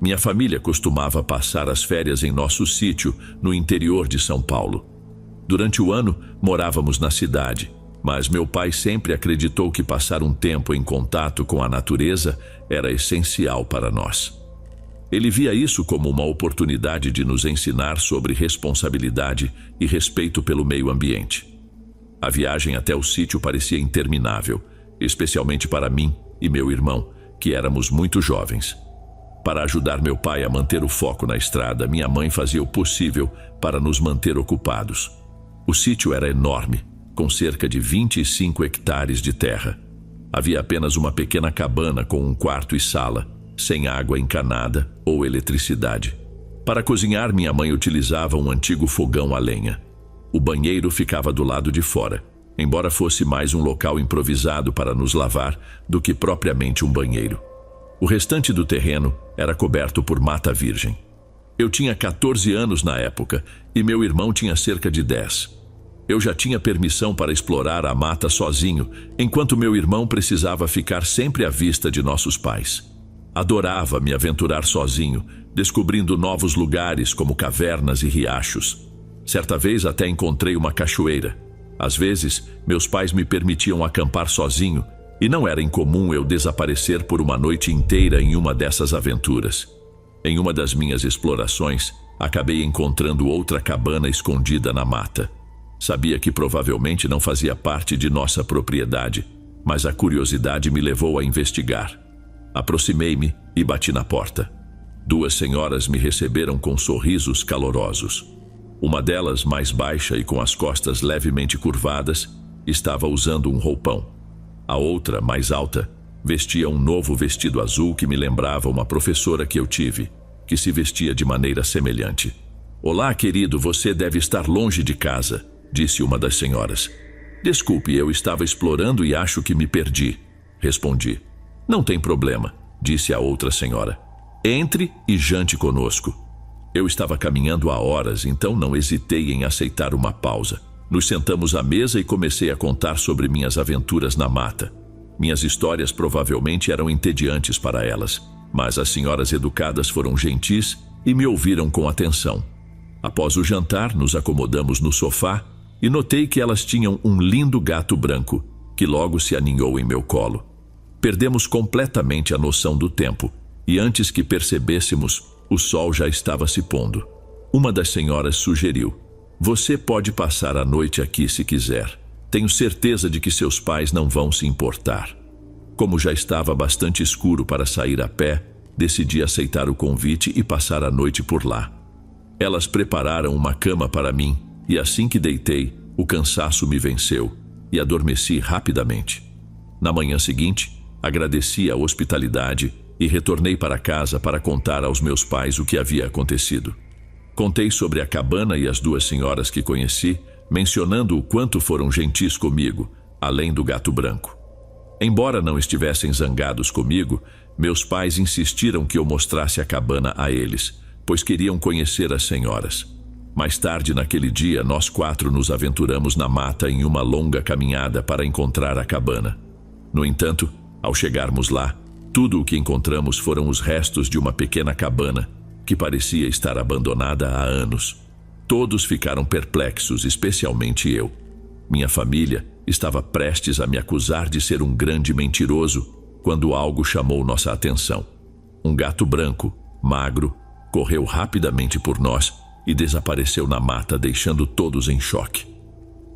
Minha família costumava passar as férias em nosso sítio, no interior de São Paulo. Durante o ano, morávamos na cidade, mas meu pai sempre acreditou que passar um tempo em contato com a natureza era essencial para nós. Ele via isso como uma oportunidade de nos ensinar sobre responsabilidade e respeito pelo meio ambiente. A viagem até o sítio parecia interminável, especialmente para mim e meu irmão, que éramos muito jovens. Para ajudar meu pai a manter o foco na estrada, minha mãe fazia o possível para nos manter ocupados. O sítio era enorme, com cerca de 25 hectares de terra. Havia apenas uma pequena cabana com um quarto e sala, sem água encanada ou eletricidade. Para cozinhar, minha mãe utilizava um antigo fogão a lenha. O banheiro ficava do lado de fora, embora fosse mais um local improvisado para nos lavar do que propriamente um banheiro. O restante do terreno era coberto por mata virgem. Eu tinha 14 anos na época e meu irmão tinha cerca de 10. Eu já tinha permissão para explorar a mata sozinho, enquanto meu irmão precisava ficar sempre à vista de nossos pais. Adorava me aventurar sozinho, descobrindo novos lugares como cavernas e riachos. Certa vez até encontrei uma cachoeira. Às vezes, meus pais me permitiam acampar sozinho, e não era incomum eu desaparecer por uma noite inteira em uma dessas aventuras. Em uma das minhas explorações, acabei encontrando outra cabana escondida na mata. Sabia que provavelmente não fazia parte de nossa propriedade, mas a curiosidade me levou a investigar. Aproximei-me e bati na porta. 2 senhoras me receberam com sorrisos calorosos. Uma delas, mais baixa e com as costas levemente curvadas, estava usando um roupão. A outra, mais alta, vestia um novo vestido azul que me lembrava uma professora que eu tive, que se vestia de maneira semelhante. "Olá, querido, você deve estar longe de casa", disse uma das senhoras. "Desculpe, eu estava explorando e acho que me perdi", respondi. "Não tem problema", disse a outra senhora. "Entre e jante conosco." Eu estava caminhando há horas, então não hesitei em aceitar uma pausa. Nos sentamos à mesa e comecei a contar sobre minhas aventuras na mata. Minhas histórias provavelmente eram entediantes para elas, mas as senhoras educadas foram gentis e me ouviram com atenção. Após o jantar, nos acomodamos no sofá e notei que elas tinham um lindo gato branco, que logo se aninhou em meu colo. Perdemos completamente a noção do tempo, e antes que percebêssemos, o sol já estava se pondo. Uma das senhoras sugeriu: "Você pode passar a noite aqui se quiser. Tenho certeza de que seus pais não vão se importar." Como já estava bastante escuro para sair a pé, decidi aceitar o convite e passar a noite por lá. Elas prepararam uma cama para mim, e assim que deitei, o cansaço me venceu e adormeci rapidamente. Na manhã seguinte, agradeci a hospitalidade e retornei para casa para contar aos meus pais o que havia acontecido. Contei sobre a cabana e as 2 senhoras que conheci, mencionando o quanto foram gentis comigo, além do gato branco. Embora não estivessem zangados comigo, meus pais insistiram que eu mostrasse a cabana a eles, pois queriam conhecer as senhoras. Mais tarde naquele dia, nós 4 nos aventuramos na mata em uma longa caminhada para encontrar a cabana. No entanto, ao chegarmos lá, tudo o que encontramos foram os restos de uma pequena cabana, que parecia estar abandonada há anos. Todos ficaram perplexos, especialmente eu. Minha família estava prestes a me acusar de ser um grande mentiroso, quando algo chamou nossa atenção. Um gato branco, magro, correu rapidamente por nós e desapareceu na mata, deixando todos em choque.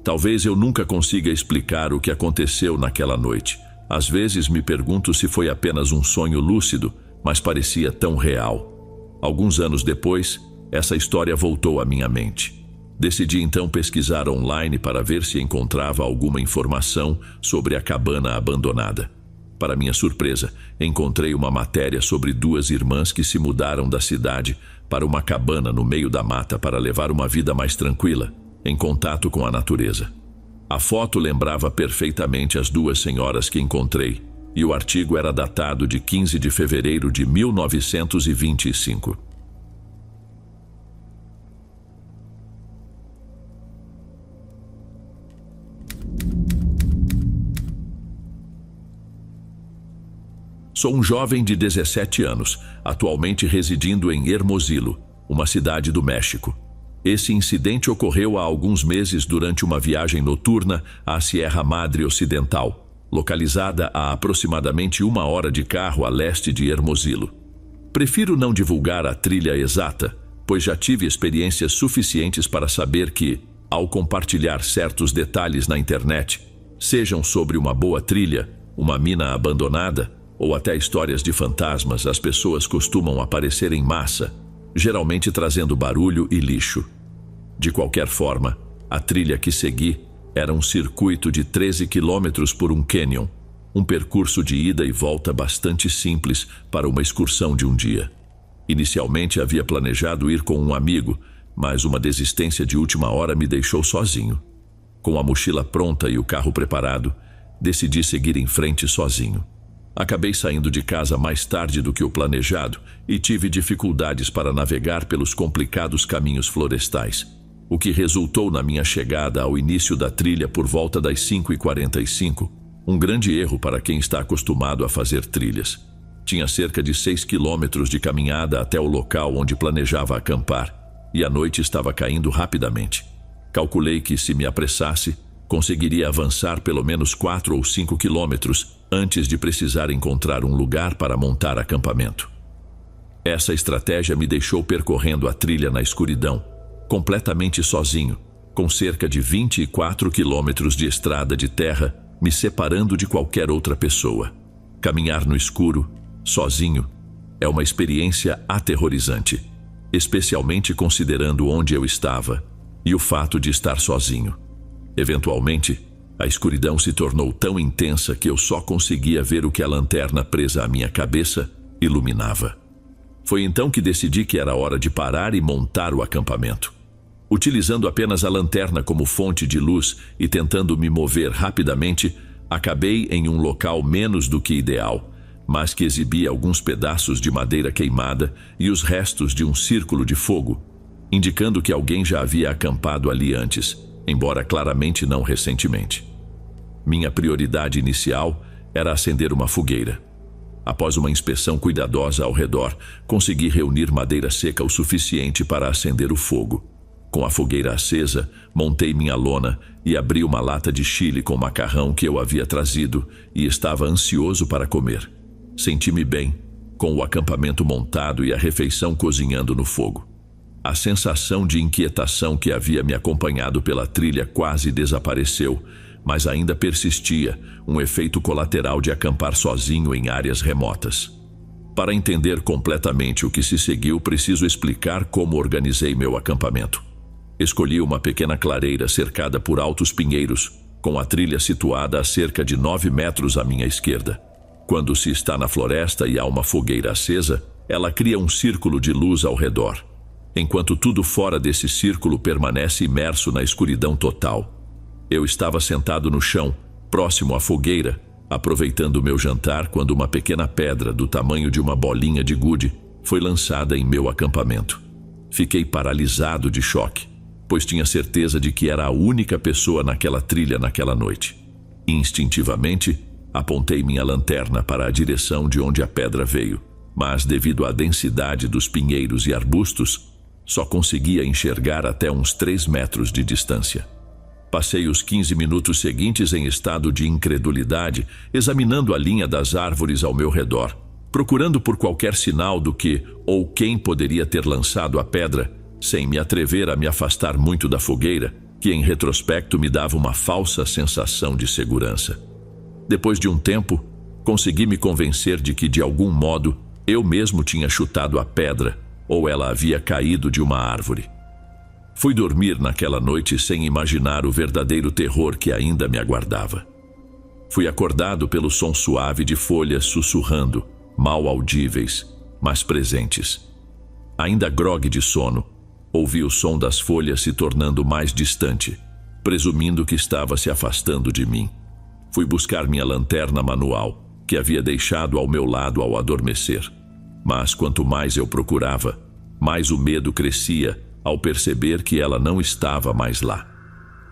Talvez eu nunca consiga explicar o que aconteceu naquela noite. Às vezes me pergunto se foi apenas um sonho lúcido, mas parecia tão real. Alguns anos depois, essa história voltou à minha mente. Decidi então pesquisar online para ver se encontrava alguma informação sobre a cabana abandonada. Para minha surpresa, encontrei uma matéria sobre 2 irmãs que se mudaram da cidade para uma cabana no meio da mata para levar uma vida mais tranquila, em contato com a natureza. A foto lembrava perfeitamente as 2 senhoras que encontrei, e o artigo era datado de 15 de fevereiro de 1925. Sou um jovem de 17 anos, atualmente residindo em Hermosillo, uma cidade do México. Esse incidente ocorreu há alguns meses durante uma viagem noturna à Sierra Madre Ocidental, localizada a aproximadamente 1 hora de carro a leste de Hermosillo. Prefiro não divulgar a trilha exata, pois já tive experiências suficientes para saber que, ao compartilhar certos detalhes na internet, sejam sobre uma boa trilha, uma mina abandonada ou até histórias de fantasmas, as pessoas costumam aparecer em massa, geralmente trazendo barulho e lixo. De qualquer forma, a trilha que segui era um circuito de 13 quilômetros por um canyon, um percurso de ida e volta bastante simples para uma excursão de um dia. Inicialmente havia planejado ir com um amigo, mas uma desistência de última hora me deixou sozinho. Com a mochila pronta e o carro preparado, decidi seguir em frente sozinho. Acabei saindo de casa mais tarde do que o planejado e tive dificuldades para navegar pelos complicados caminhos florestais, o que resultou na minha chegada ao início da trilha por volta das 5h45, um grande erro para quem está acostumado a fazer trilhas. Tinha cerca de 6 quilômetros de caminhada até o local onde planejava acampar, e a noite estava caindo rapidamente. Calculei que, se me apressasse, conseguiria avançar pelo menos 4 ou 5 quilômetros antes de precisar encontrar um lugar para montar acampamento. Essa estratégia me deixou percorrendo a trilha na escuridão, completamente sozinho, com cerca de 24 quilômetros de estrada de terra me separando de qualquer outra pessoa. Caminhar no escuro, sozinho, é uma experiência aterrorizante, especialmente considerando onde eu estava e o fato de estar sozinho. Eventualmente, a escuridão se tornou tão intensa que eu só conseguia ver o que a lanterna presa à minha cabeça iluminava. Foi então que decidi que era hora de parar e montar o acampamento. Utilizando apenas a lanterna como fonte de luz e tentando me mover rapidamente, acabei em um local menos do que ideal, mas que exibia alguns pedaços de madeira queimada e os restos de um círculo de fogo, indicando que alguém já havia acampado ali antes, embora claramente não recentemente. Minha prioridade inicial era acender uma fogueira. Após uma inspeção cuidadosa ao redor, consegui reunir madeira seca o suficiente para acender o fogo. Com a fogueira acesa, montei minha lona e abri uma lata de chile com macarrão que eu havia trazido e estava ansioso para comer. Senti-me bem, com o acampamento montado e a refeição cozinhando no fogo. A sensação de inquietação que havia me acompanhado pela trilha quase desapareceu, mas ainda persistia, um efeito colateral de acampar sozinho em áreas remotas. Para entender completamente o que se seguiu, preciso explicar como organizei meu acampamento. Escolhi uma pequena clareira cercada por altos pinheiros, com a trilha situada a cerca de 9 metros à minha esquerda. Quando se está na floresta e há uma fogueira acesa, ela cria um círculo de luz ao redor, enquanto tudo fora desse círculo permanece imerso na escuridão total. Eu estava sentado no chão, próximo à fogueira, aproveitando o meu jantar quando uma pequena pedra do tamanho de uma bolinha de gude foi lançada em meu acampamento. Fiquei paralisado de choque, pois tinha certeza de que era a única pessoa naquela trilha naquela noite. Instintivamente, apontei minha lanterna para a direção de onde a pedra veio, mas devido à densidade dos pinheiros e arbustos, só conseguia enxergar até uns 3 metros de distância. Passei os 15 minutos seguintes em estado de incredulidade, examinando a linha das árvores ao meu redor, procurando por qualquer sinal do que ou quem poderia ter lançado a pedra, sem me atrever a me afastar muito da fogueira, que em retrospecto me dava uma falsa sensação de segurança. Depois de um tempo, consegui me convencer de que, de algum modo, eu mesmo tinha chutado a pedra, ou ela havia caído de uma árvore. Fui dormir naquela noite sem imaginar o verdadeiro terror que ainda me aguardava. Fui acordado pelo som suave de folhas sussurrando, mal audíveis, mas presentes. Ainda grogue de sono, ouvi o som das folhas se tornando mais distante, presumindo que estava se afastando de mim. Fui buscar minha lanterna manual, que havia deixado ao meu lado ao adormecer. Mas quanto mais eu procurava, mais o medo crescia ao perceber que ela não estava mais lá.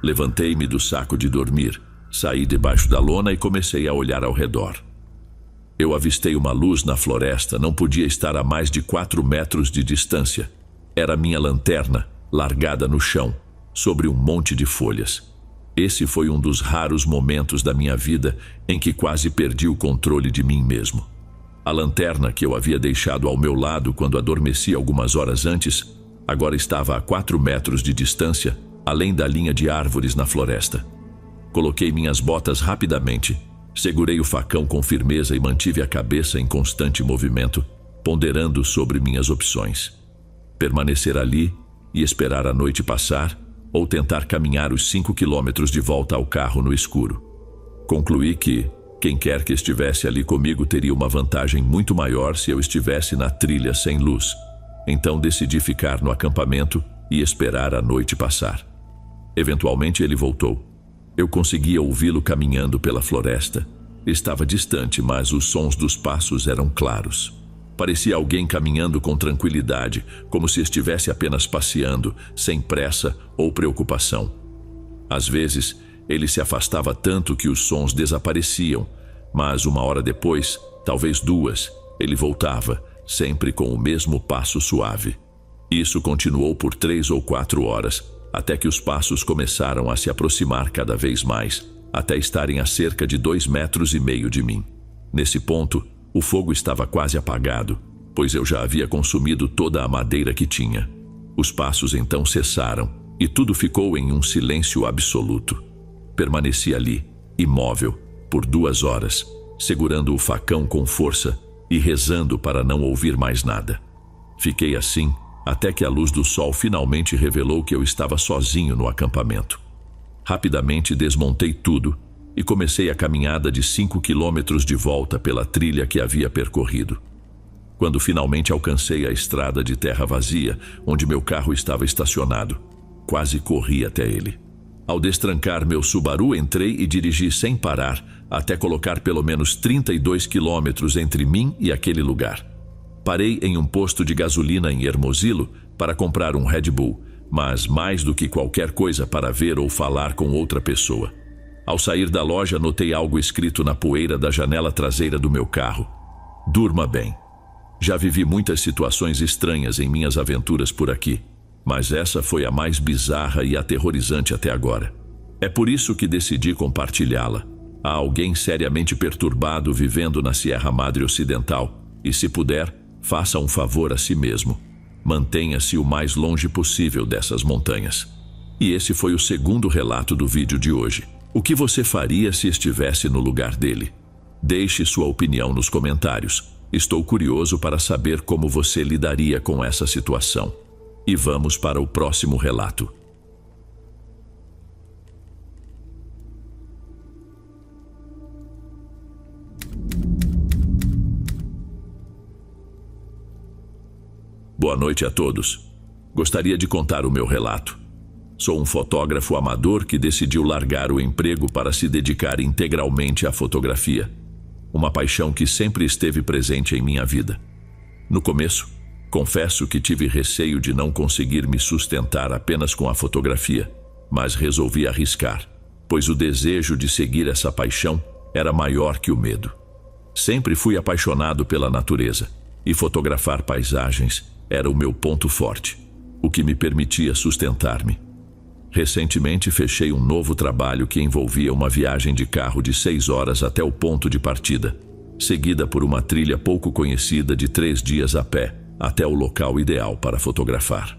Levantei-me do saco de dormir, saí debaixo da lona e comecei a olhar ao redor. Eu avistei uma luz na floresta, não podia estar a mais de 4 metros de distância. Era minha lanterna, largada no chão, sobre um monte de folhas. Esse foi um dos raros momentos da minha vida em que quase perdi o controle de mim mesmo. A lanterna que eu havia deixado ao meu lado quando adormeci algumas horas antes, agora estava a 4 metros de distância, além da linha de árvores na floresta. Coloquei minhas botas rapidamente, segurei o facão com firmeza e mantive a cabeça em constante movimento, ponderando sobre minhas opções. Permanecer ali e esperar a noite passar, ou tentar caminhar os 5 quilômetros de volta ao carro no escuro. Concluí que quem quer que estivesse ali comigo teria uma vantagem muito maior se eu estivesse na trilha sem luz. Então decidi ficar no acampamento e esperar a noite passar. Eventualmente ele voltou. Eu conseguia ouvi-lo caminhando pela floresta. Estava distante, mas os sons dos passos eram claros. Parecia alguém caminhando com tranquilidade, como se estivesse apenas passeando, sem pressa ou preocupação. Às vezes, ele se afastava tanto que os sons desapareciam, mas 1 hora depois, talvez 2, ele voltava, sempre com o mesmo passo suave. Isso continuou por 3 ou 4 horas, até que os passos começaram a se aproximar cada vez mais, até estarem a cerca de 2,5 metros de mim. Nesse ponto, o fogo estava quase apagado, pois eu já havia consumido toda a madeira que tinha. Os passos então cessaram, e tudo ficou em um silêncio absoluto. Permaneci ali, imóvel, por 2 horas, segurando o facão com força e rezando para não ouvir mais nada. Fiquei assim, até que a luz do sol finalmente revelou que eu estava sozinho no acampamento. Rapidamente desmontei tudo e comecei a caminhada de 5 quilômetros de volta pela trilha que havia percorrido. Quando finalmente alcancei a estrada de terra vazia, onde meu carro estava estacionado, quase corri até ele. Ao destrancar meu Subaru, entrei e dirigi sem parar, até colocar pelo menos 32 quilômetros entre mim e aquele lugar. Parei em um posto de gasolina em Hermosillo para comprar um Red Bull, mas mais do que qualquer coisa para ver ou falar com outra pessoa. Ao sair da loja, notei algo escrito na poeira da janela traseira do meu carro: durma bem. Já vivi muitas situações estranhas em minhas aventuras por aqui, mas essa foi a mais bizarra e aterrorizante até agora. É por isso que decidi compartilhá-la. Há alguém seriamente perturbado vivendo na Sierra Madre Ocidental, e se puder, faça um favor a si mesmo. Mantenha-se o mais longe possível dessas montanhas. E esse foi o segundo relato do vídeo de hoje. O que você faria se estivesse no lugar dele? Deixe sua opinião nos comentários. Estou curioso para saber como você lidaria com essa situação. E vamos para o próximo relato. Boa noite a todos. Gostaria de contar o meu relato. Sou um fotógrafo amador que decidiu largar o emprego para se dedicar integralmente à fotografia. Uma paixão que sempre esteve presente em minha vida. No começo, confesso que tive receio de não conseguir me sustentar apenas com a fotografia, mas resolvi arriscar, pois o desejo de seguir essa paixão era maior que o medo. Sempre fui apaixonado pela natureza, e fotografar paisagens era o meu ponto forte, o que me permitia sustentar-me. Recentemente fechei um novo trabalho que envolvia uma viagem de carro de 6 horas até o ponto de partida, seguida por uma trilha pouco conhecida de 3 dias a pé, até o local ideal para fotografar.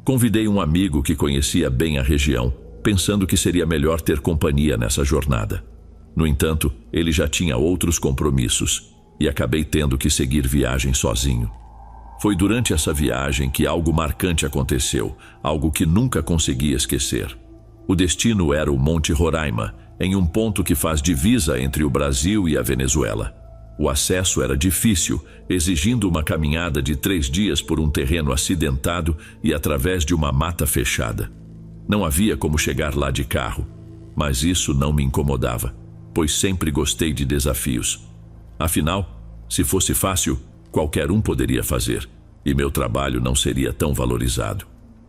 Convidei um amigo que conhecia bem a região, pensando que seria melhor ter companhia nessa jornada. No entanto, ele já tinha outros compromissos, e acabei tendo que seguir viagem sozinho. Foi durante essa viagem que algo marcante aconteceu, algo que nunca consegui esquecer. O destino era o Monte Roraima, em um ponto que faz divisa entre o Brasil e a Venezuela. O acesso era difícil, exigindo uma caminhada de 3 dias por um terreno acidentado e através de uma mata fechada. Não havia como chegar lá de carro, mas isso não me incomodava, pois sempre gostei de desafios. Afinal, se fosse fácil, qualquer um poderia fazer, e meu trabalho não seria tão valorizado.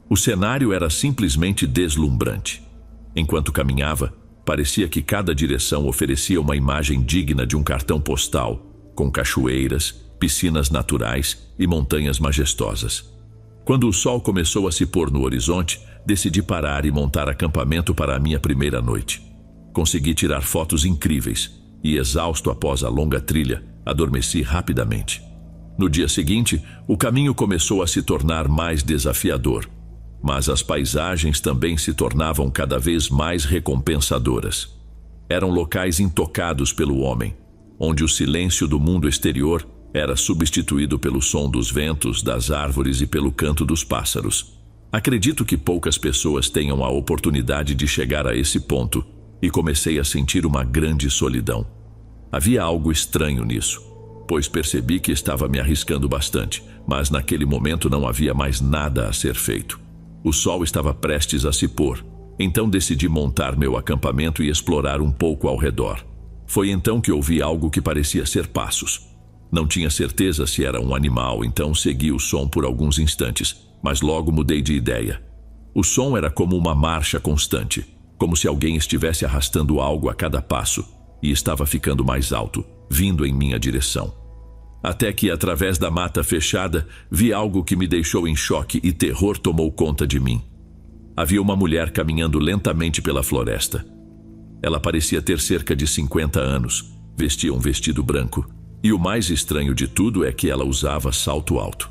O cenário era simplesmente deslumbrante. Enquanto caminhava, parecia que cada direção oferecia uma imagem digna de um cartão postal, com cachoeiras, piscinas naturais e montanhas majestosas. Quando o sol começou a se pôr no horizonte, decidi parar e montar acampamento para a minha primeira noite. Consegui tirar fotos incríveis e, exausto após a longa trilha, adormeci rapidamente. No dia seguinte, o caminho começou a se tornar mais desafiador, mas as paisagens também se tornavam cada vez mais recompensadoras. Eram locais intocados pelo homem, onde o silêncio do mundo exterior era substituído pelo som dos ventos, das árvores e pelo canto dos pássaros. Acredito que poucas pessoas tenham a oportunidade de chegar a esse ponto, e comecei a sentir uma grande solidão. Havia algo estranho nisso, pois percebi que estava me arriscando bastante, mas naquele momento não havia mais nada a ser feito. O sol estava prestes a se pôr, então decidi montar meu acampamento e explorar um pouco ao redor. Foi então que ouvi algo que parecia ser passos. Não tinha certeza se era um animal, então segui o som por alguns instantes, mas logo mudei de ideia. O som era como uma marcha constante, como se alguém estivesse arrastando algo a cada passo, e estava ficando mais alto, vindo em minha direção. Até que, através da mata fechada, vi algo que me deixou em choque e terror tomou conta de mim. Havia uma mulher caminhando lentamente pela floresta. Ela parecia ter cerca de 50 anos, vestia um vestido branco, e o mais estranho de tudo é que ela usava salto alto.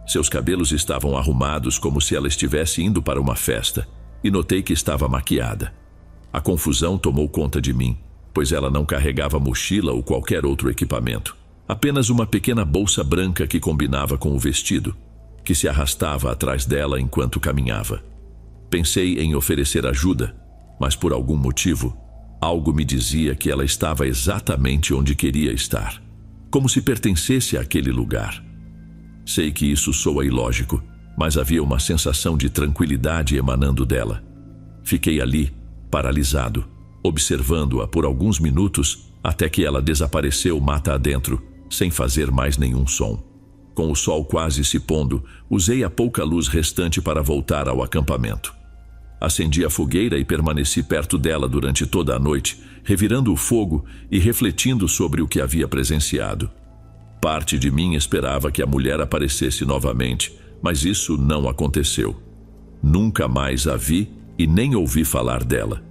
Seus cabelos estavam arrumados como se ela estivesse indo para uma festa, e notei que estava maquiada. A confusão tomou conta de mim, pois ela não carregava mochila ou qualquer outro equipamento. Apenas uma pequena bolsa branca que combinava com o vestido, que se arrastava atrás dela enquanto caminhava. Pensei em oferecer ajuda, mas por algum motivo, algo me dizia que ela estava exatamente onde queria estar, como se pertencesse àquele lugar. Sei que isso soa ilógico, mas havia uma sensação de tranquilidade emanando dela. Fiquei ali, paralisado, observando-a por alguns minutos, até que ela desapareceu mata adentro, sem fazer mais nenhum som. Com o sol quase se pondo, usei a pouca luz restante para voltar ao acampamento. Acendi a fogueira e permaneci perto dela durante toda a noite, revirando o fogo e refletindo sobre o que havia presenciado. Parte de mim esperava que a mulher aparecesse novamente, mas isso não aconteceu. Nunca mais a vi e nem ouvi falar dela.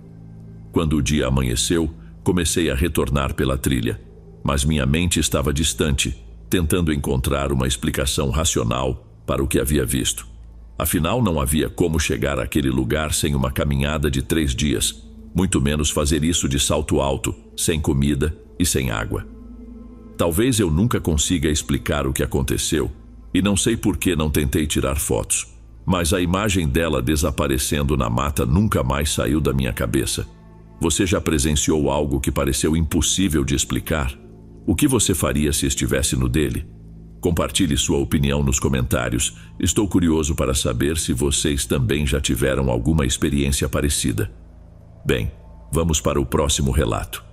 Quando o dia amanheceu, comecei a retornar pela trilha, mas minha mente estava distante, tentando encontrar uma explicação racional para o que havia visto. Afinal, não havia como chegar àquele lugar sem uma caminhada de 3 dias, muito menos fazer isso de salto alto, sem comida e sem água. Talvez eu nunca consiga explicar o que aconteceu, e não sei por que não tentei tirar fotos, mas a imagem dela desaparecendo na mata nunca mais saiu da minha cabeça. Você já presenciou algo que pareceu impossível de explicar? O que você faria se estivesse no dele? Compartilhe sua opinião nos comentários. Estou curioso para saber se vocês também já tiveram alguma experiência parecida. Bem, vamos para o próximo relato.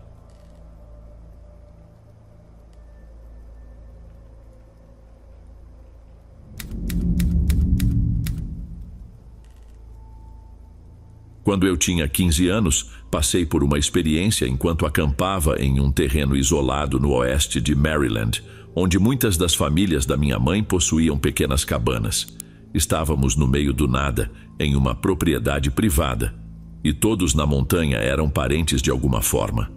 Quando eu tinha 15 anos, passei por uma experiência enquanto acampava em um terreno isolado no oeste de Maryland, onde muitas das famílias da minha mãe possuíam pequenas cabanas. Estávamos no meio do nada, em uma propriedade privada, e todos na montanha eram parentes de alguma forma.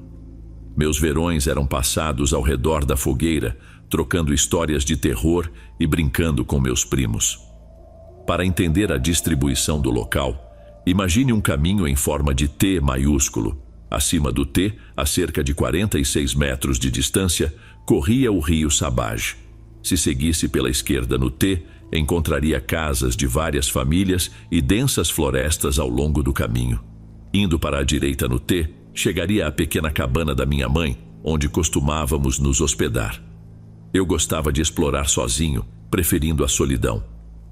Meus verões eram passados ao redor da fogueira, trocando histórias de terror e brincando com meus primos. Para entender a distribuição do local, imagine um caminho em forma de T maiúsculo. Acima do T, a cerca de 46 metros de distância, corria o rio Sabaj. Se seguisse pela esquerda no T, encontraria casas de várias famílias e densas florestas ao longo do caminho. Indo para a direita no T, chegaria à pequena cabana da minha mãe, onde costumávamos nos hospedar. Eu gostava de explorar sozinho, preferindo a solidão.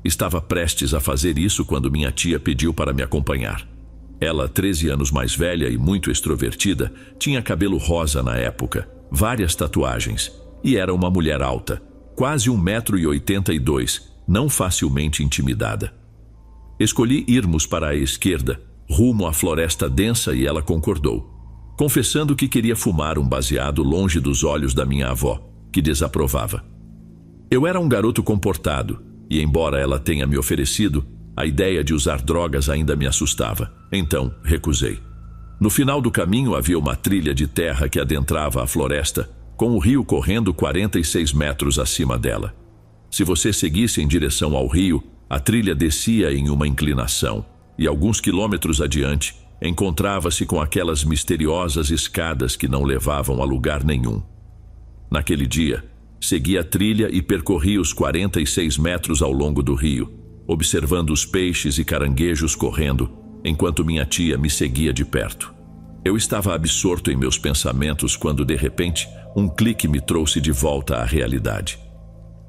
Estava prestes a fazer isso quando minha tia pediu para me acompanhar. Ela, 13 anos mais velha e muito extrovertida, tinha cabelo rosa na época, várias tatuagens, e era uma mulher alta, quase 1,82 m, não facilmente intimidada. Escolhi irmos para a esquerda, rumo à floresta densa, e ela concordou, confessando que queria fumar um baseado longe dos olhos da minha avó. que desaprovava. Eu era um garoto comportado, e embora ela tenha me oferecido, a ideia de usar drogas ainda me assustava. Então, recusei. No final do caminho havia uma trilha de terra que adentrava a floresta, com o rio correndo 46 metros acima dela. Se você seguisse em direção ao rio, a trilha descia em uma inclinação, e alguns quilômetros adiante, encontrava-se com aquelas misteriosas escadas que não levavam a lugar nenhum. Naquele dia, segui a trilha e percorri os 46 metros ao longo do rio, observando os peixes e caranguejos correndo, enquanto minha tia me seguia de perto. Eu estava absorto em meus pensamentos quando, de repente, um clique me trouxe de volta à realidade.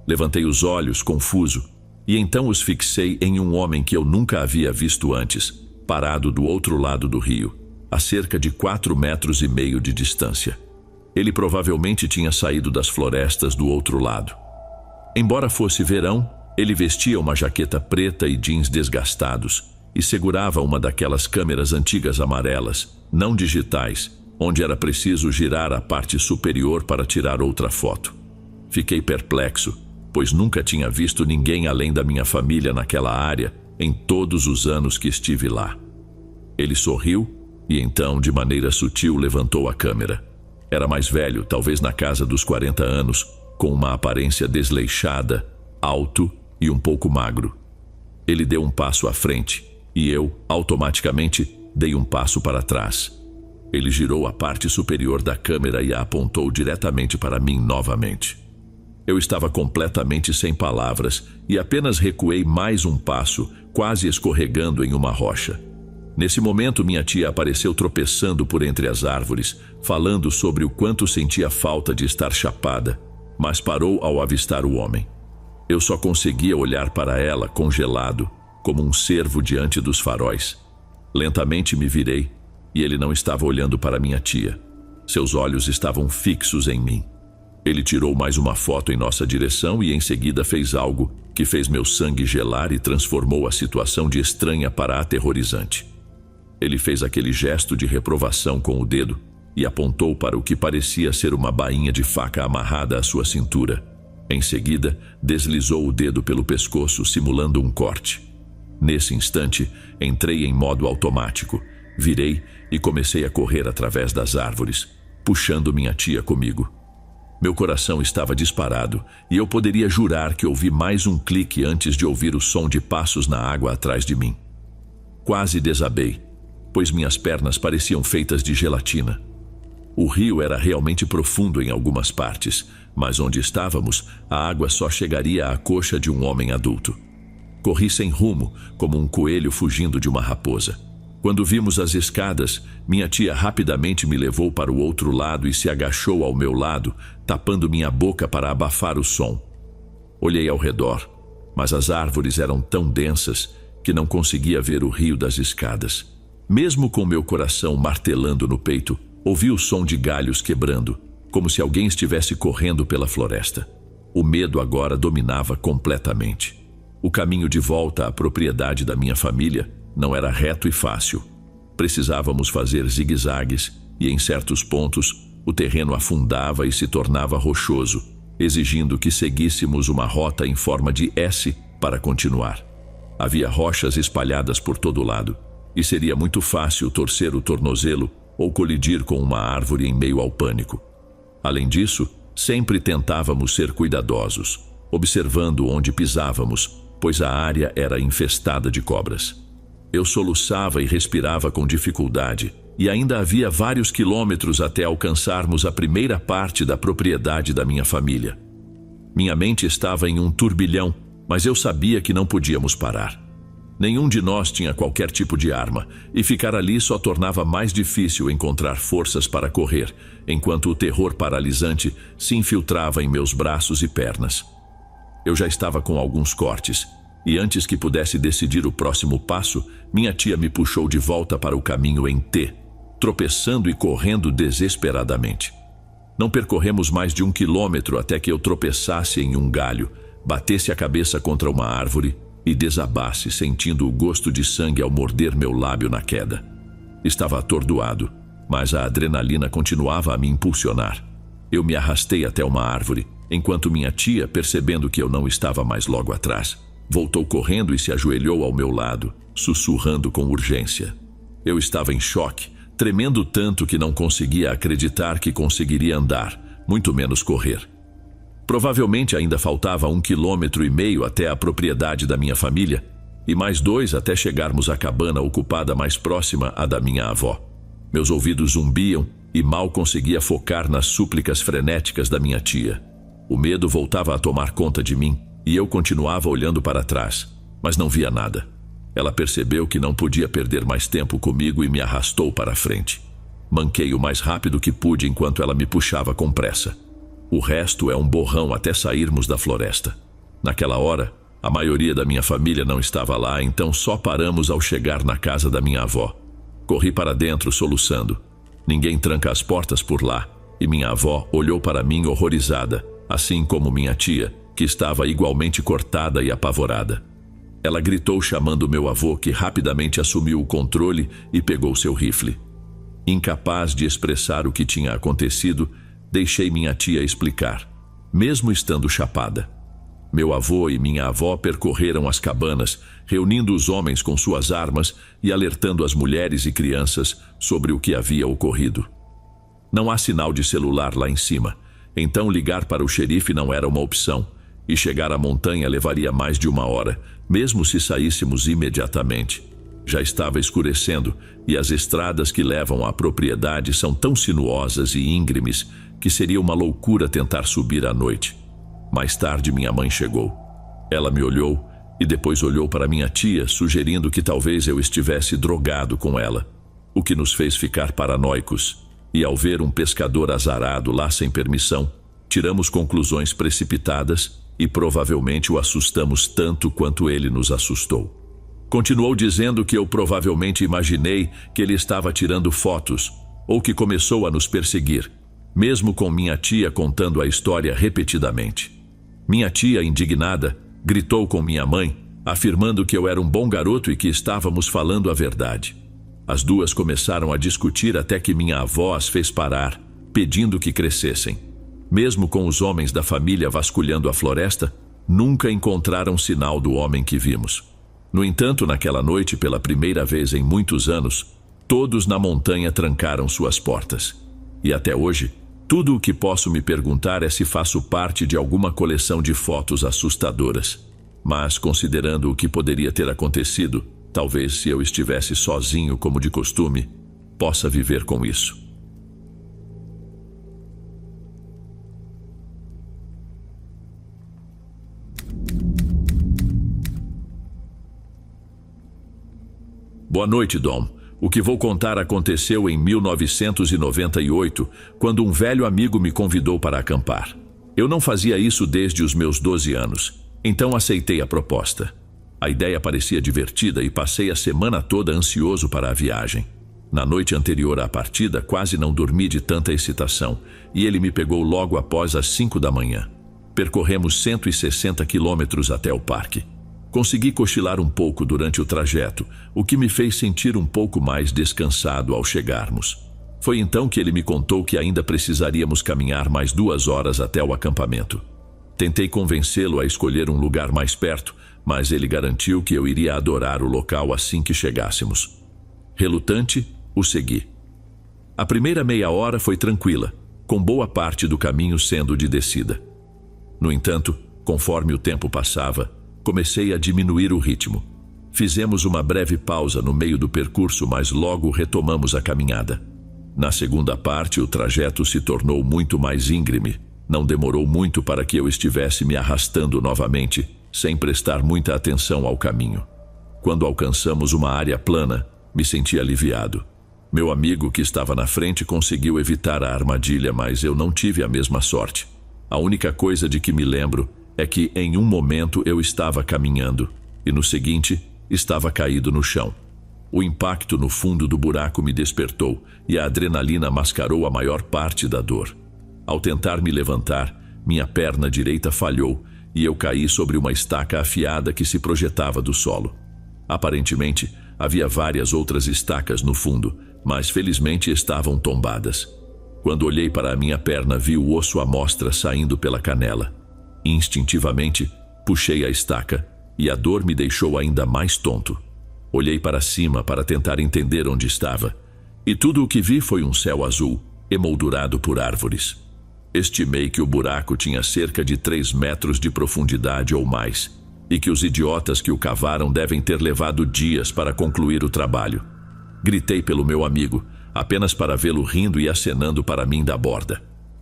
Levantei os olhos, confuso, e então os fixei em um homem que eu nunca havia visto antes, parado do outro lado do rio, a cerca de 4,5 metros de distância. Ele provavelmente tinha saído das florestas do outro lado. Embora fosse verão, ele vestia uma jaqueta preta e jeans desgastados e segurava uma daquelas câmeras antigas amarelas, não digitais, onde era preciso girar a parte superior para tirar outra foto. Fiquei perplexo, pois nunca tinha visto ninguém além da minha família naquela área em todos os anos que estive lá. Ele sorriu e então, de maneira sutil, levantou a câmera. Era mais velho, talvez na casa dos 40 anos, com uma aparência desleixada, alto e um pouco magro. Ele deu um passo à frente e eu, automaticamente, dei um passo para trás. Ele girou a parte superior da câmera e a apontou diretamente para mim novamente. Eu estava completamente sem palavras e apenas recuei mais um passo, quase escorregando em uma rocha. Nesse momento, minha tia apareceu tropeçando por entre as árvores, falando sobre o quanto sentia falta de estar chapada, mas parou ao avistar o homem. Eu só conseguia olhar para ela, congelado, como um cervo diante dos faróis. Lentamente me virei, e ele não estava olhando para minha tia. Seus olhos estavam fixos em mim. Ele tirou mais uma foto em nossa direção e em seguida fez algo que fez meu sangue gelar e transformou a situação de estranha para aterrorizante. Ele fez aquele gesto de reprovação com o dedo e apontou para o que parecia ser uma bainha de faca amarrada à sua cintura. Em seguida, deslizou o dedo pelo pescoço, simulando um corte. Nesse instante, entrei em modo automático, virei e comecei a correr através das árvores, puxando minha tia comigo. Meu coração estava disparado e eu poderia jurar que ouvi mais um clique antes de ouvir o som de passos na água atrás de mim. Quase desabei, pois minhas pernas pareciam feitas de gelatina. O rio era realmente profundo em algumas partes, mas onde estávamos, a água só chegaria à coxa de um homem adulto. Corri sem rumo, como um coelho fugindo de uma raposa. Quando vimos as escadas, minha tia rapidamente me levou para o outro lado e se agachou ao meu lado, tapando minha boca para abafar o som. Olhei ao redor, mas as árvores eram tão densas que não conseguia ver o rio das escadas. Mesmo com meu coração martelando no peito, ouvi o som de galhos quebrando, como se alguém estivesse correndo pela floresta. O medo agora dominava completamente. O caminho de volta à propriedade da minha família não era reto e fácil. Precisávamos fazer zigue-zagues e, em certos pontos, o terreno afundava e se tornava rochoso, exigindo que seguíssemos uma rota em forma de S para continuar. Havia rochas espalhadas por todo lado, e seria muito fácil torcer o tornozelo ou colidir com uma árvore em meio ao pânico. Além disso, sempre tentávamos ser cuidadosos, observando onde pisávamos, pois a área era infestada de cobras. Eu soluçava e respirava com dificuldade, e ainda havia vários quilômetros até alcançarmos a primeira parte da propriedade da minha família. Minha mente estava em um turbilhão, mas eu sabia que não podíamos parar. Nenhum de nós tinha qualquer tipo de arma, e ficar ali só tornava mais difícil encontrar forças para correr, enquanto o terror paralisante se infiltrava em meus braços e pernas. Eu já estava com alguns cortes, e antes que pudesse decidir o próximo passo, minha tia me puxou de volta para o caminho em T, tropeçando e correndo desesperadamente. Não percorremos mais de 1 quilômetro até que eu tropeçasse em um galho, batesse a cabeça contra uma árvore e desabasse, sentindo o gosto de sangue ao morder meu lábio na queda. Estava atordoado, mas a adrenalina continuava a me impulsionar. Eu me arrastei até uma árvore, enquanto minha tia, percebendo que eu não estava mais logo atrás, voltou correndo e se ajoelhou ao meu lado, sussurrando com urgência. Eu estava em choque, tremendo tanto que não conseguia acreditar que conseguiria andar, muito menos correr. Provavelmente ainda faltava 1,5 km até a propriedade da minha família, e mais 2 até chegarmos à cabana ocupada mais próxima à da minha avó. Meus ouvidos zumbiam e mal conseguia focar nas súplicas frenéticas da minha tia. O medo voltava a tomar conta de mim e eu continuava olhando para trás, mas não via nada. Ela percebeu que não podia perder mais tempo comigo e me arrastou para a frente. Manquei o mais rápido que pude enquanto ela me puxava com pressa. O resto é um borrão até sairmos da floresta. Naquela hora, a maioria da minha família não estava lá, então só paramos ao chegar na casa da minha avó. Corri para dentro soluçando. Ninguém tranca as portas por lá, e minha avó olhou para mim horrorizada, assim como minha tia, que estava igualmente cortada e apavorada. Ela gritou chamando meu avô, que rapidamente assumiu o controle e pegou seu rifle. Incapaz de expressar o que tinha acontecido, deixei minha tia explicar, mesmo estando chapada. Meu avô e minha avó percorreram as cabanas, reunindo os homens com suas armas e alertando as mulheres e crianças sobre o que havia ocorrido. Não há sinal de celular lá em cima, então ligar para o xerife não era uma opção, e chegar à montanha levaria mais de 1 hora, mesmo se saíssemos imediatamente. Já estava escurecendo e as estradas que levam à propriedade são tão sinuosas e íngremes que seria uma loucura tentar subir à noite. Mais tarde minha mãe chegou. Ela me olhou e depois olhou para minha tia, sugerindo que talvez eu estivesse drogado com ela, o que nos fez ficar paranoicos. E ao ver um pescador azarado lá sem permissão, tiramos conclusões precipitadas e provavelmente o assustamos tanto quanto ele nos assustou. Continuou dizendo que eu provavelmente imaginei que ele estava tirando fotos ou que começou a nos perseguir, mesmo com minha tia contando a história repetidamente. Minha tia, indignada, gritou com minha mãe, afirmando que eu era um bom garoto e que estávamos falando a verdade. As duas começaram a discutir até que minha avó as fez parar, pedindo que crescessem. Mesmo com os homens da família vasculhando a floresta, nunca encontraram sinal do homem que vimos. No entanto, naquela noite, pela primeira vez em muitos anos, todos na montanha trancaram suas portas. E até hoje, tudo o que posso me perguntar é se faço parte de alguma coleção de fotos assustadoras. Mas, considerando o que poderia ter acontecido, talvez se eu estivesse sozinho como de costume, possa viver com isso. Boa noite, Dom. O que vou contar aconteceu em 1998, quando um velho amigo me convidou para acampar. Eu não fazia isso desde os meus 12 anos, então aceitei a proposta. A ideia parecia divertida e passei a semana toda ansioso para a viagem. Na noite anterior à partida, quase não dormi de tanta excitação, e ele me pegou logo após as 5 da manhã. Percorremos 160 quilômetros até o parque. Consegui cochilar um pouco durante o trajeto, o que me fez sentir um pouco mais descansado ao chegarmos. Foi então que ele me contou que ainda precisaríamos caminhar mais 2 horas até o acampamento. Tentei convencê-lo a escolher um lugar mais perto, mas ele garantiu que eu iria adorar o local assim que chegássemos. Relutante, o segui. A primeira meia hora foi tranquila, com boa parte do caminho sendo de descida. No entanto, conforme o tempo passava, comecei a diminuir o ritmo. Fizemos uma breve pausa no meio do percurso, mas logo retomamos a caminhada. Na segunda parte, o trajeto se tornou muito mais íngreme. Não demorou muito para que eu estivesse me arrastando novamente, sem prestar muita atenção ao caminho. Quando alcançamos uma área plana, me senti aliviado. Meu amigo que estava na frente conseguiu evitar a armadilha, mas eu não tive a mesma sorte. A única coisa de que me lembro é que em um momento eu estava caminhando e no seguinte estava caído no chão. O impacto no fundo do buraco me despertou e a adrenalina mascarou a maior parte da dor. Ao tentar me levantar, minha perna direita falhou e eu caí sobre uma estaca afiada que se projetava do solo. Aparentemente, havia várias outras estacas no fundo, mas felizmente estavam tombadas. Quando olhei para a minha perna, vi o osso à mostra saindo pela canela. Instintivamente, puxei a estaca e a dor me deixou ainda mais tonto. Olhei para cima para tentar entender onde estava, e tudo o que vi foi um céu azul, emoldurado por árvores. Estimei que o buraco tinha cerca de 3 metros de profundidade ou mais, e que os idiotas que o cavaram devem ter levado dias para concluir o trabalho. Gritei pelo meu amigo, apenas para vê-lo rindo e acenando para mim da borda.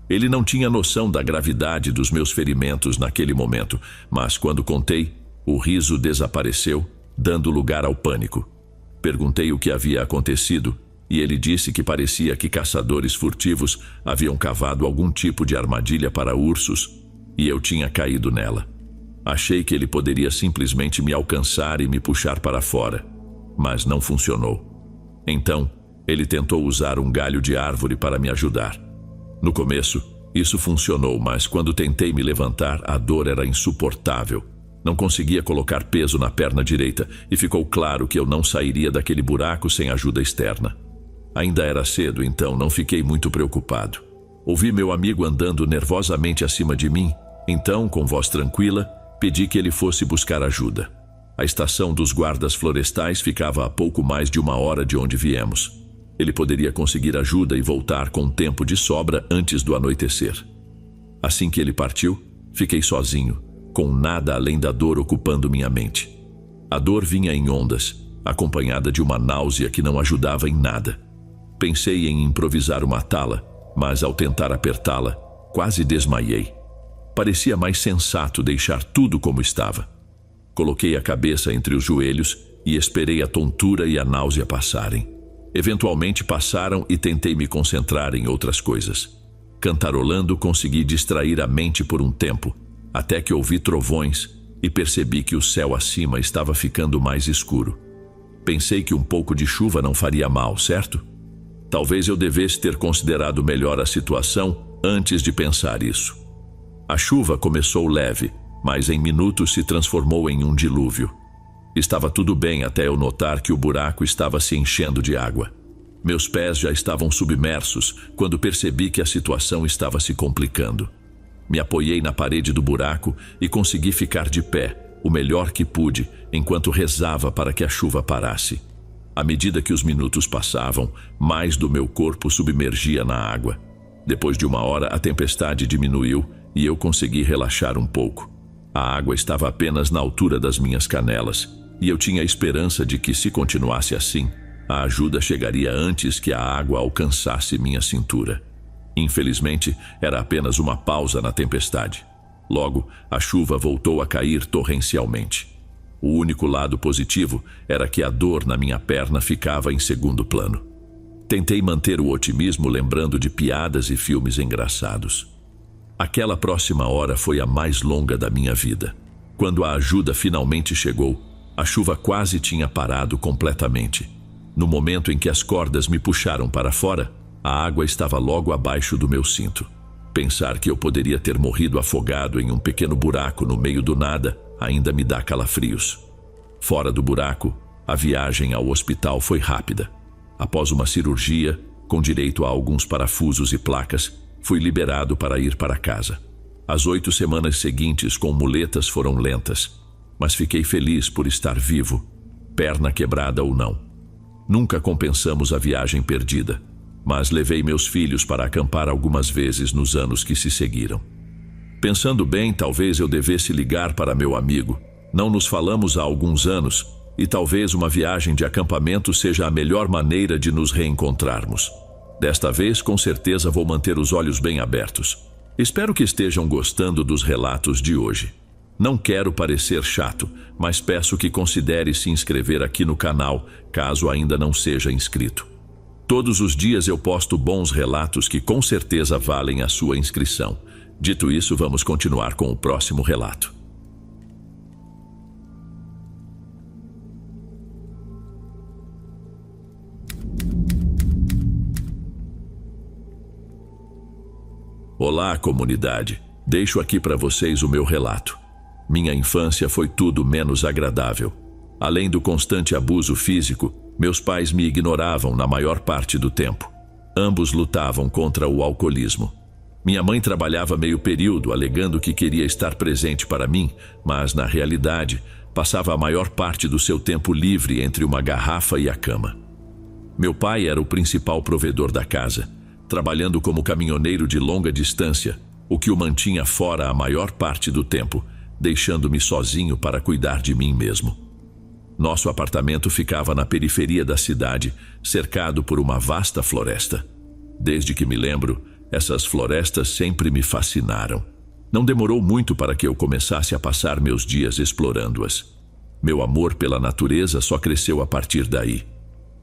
Ele não tinha noção da gravidade dos meus ferimentos naquele momento, mas quando contei, o riso desapareceu, dando lugar ao pânico. Perguntei o que havia acontecido, e ele disse que parecia que caçadores furtivos haviam cavado algum tipo de armadilha para ursos, e eu tinha caído nela. Achei que ele poderia simplesmente me alcançar e me puxar para fora, mas não funcionou. Então, ele tentou usar um galho de árvore para me ajudar. No começo, isso funcionou, mas quando tentei me levantar, a dor era insuportável. Não conseguia colocar peso na perna direita e ficou claro que eu não sairia daquele buraco sem ajuda externa. Ainda era cedo, então não fiquei muito preocupado. Ouvi meu amigo andando nervosamente acima de mim, então, com voz tranquila, pedi que ele fosse buscar ajuda. A estação dos guardas florestais ficava a pouco mais de 1 hora de onde viemos. Ele poderia conseguir ajuda e voltar com tempo de sobra antes do anoitecer. Assim que ele partiu, fiquei sozinho, com nada além da dor ocupando minha mente. A dor vinha em ondas, acompanhada de uma náusea que não ajudava em nada. Pensei em improvisar uma tala, mas ao tentar apertá-la, quase desmaiei. Parecia mais sensato deixar tudo como estava. Coloquei a cabeça entre os joelhos e esperei a tontura e a náusea passarem. Eventualmente passaram e tentei me concentrar em outras coisas. Cantarolando, consegui distrair a mente por um tempo, até que ouvi trovões e percebi que o céu acima estava ficando mais escuro. Pensei que um pouco de chuva não faria mal, certo? Talvez eu devesse ter considerado melhor a situação antes de pensar isso. A chuva começou leve, mas em minutos se transformou em um dilúvio. Estava tudo bem até eu notar que o buraco estava se enchendo de água. Meus pés já estavam submersos quando percebi que a situação estava se complicando. Me apoiei na parede do buraco e consegui ficar de pé, o melhor que pude, enquanto rezava para que a chuva parasse. À medida que os minutos passavam, mais do meu corpo submergia na água. Depois de 1 hora, a tempestade diminuiu e eu consegui relaxar um pouco. A água estava apenas na altura das minhas canelas, e eu tinha a esperança de que, se continuasse assim, a ajuda chegaria antes que a água alcançasse minha cintura. Infelizmente, era apenas uma pausa na tempestade. Logo, a chuva voltou a cair torrencialmente. O único lado positivo era que a dor na minha perna ficava em segundo plano. Tentei manter o otimismo lembrando de piadas e filmes engraçados. Aquela próxima hora foi a mais longa da minha vida. Quando a ajuda finalmente chegou, a chuva quase tinha parado completamente. No momento em que as cordas me puxaram para fora, a água estava logo abaixo do meu cinto. Pensar que eu poderia ter morrido afogado em um pequeno buraco no meio do nada ainda me dá calafrios. Fora do buraco, a viagem ao hospital foi rápida. Após uma cirurgia, com direito a alguns parafusos e placas, fui liberado para ir para casa. As 8 semanas seguintes com muletas foram lentas, mas fiquei feliz por estar vivo, perna quebrada ou não. Nunca compensamos a viagem perdida, mas levei meus filhos para acampar algumas vezes nos anos que se seguiram. Pensando bem, talvez eu devesse ligar para meu amigo. Não nos falamos há alguns anos, e talvez uma viagem de acampamento seja a melhor maneira de nos reencontrarmos. Desta vez, com certeza vou manter os olhos bem abertos. Espero que estejam gostando dos relatos de hoje. Não quero parecer chato, mas peço que considere se inscrever aqui no canal, caso ainda não seja inscrito. Todos os dias eu posto bons relatos que com certeza valem a sua inscrição. Dito isso, vamos continuar com o próximo relato. Olá, comunidade. Deixo aqui para vocês o meu relato. Minha infância foi tudo menos agradável. Além do constante abuso físico, meus pais me ignoravam na maior parte do tempo. Ambos lutavam contra o alcoolismo. Minha mãe trabalhava meio período, alegando que queria estar presente para mim, mas, na realidade, passava a maior parte do seu tempo livre entre uma garrafa e a cama. Meu pai era o principal provedor da casa, trabalhando como caminhoneiro de longa distância, o que o mantinha fora a maior parte do tempo, deixando-me sozinho para cuidar de mim mesmo. Nosso apartamento ficava na periferia da cidade, cercado por uma vasta floresta. Desde que me lembro, essas florestas sempre me fascinaram. Não demorou muito para que eu começasse a passar meus dias explorando-as. Meu amor pela natureza só cresceu a partir daí.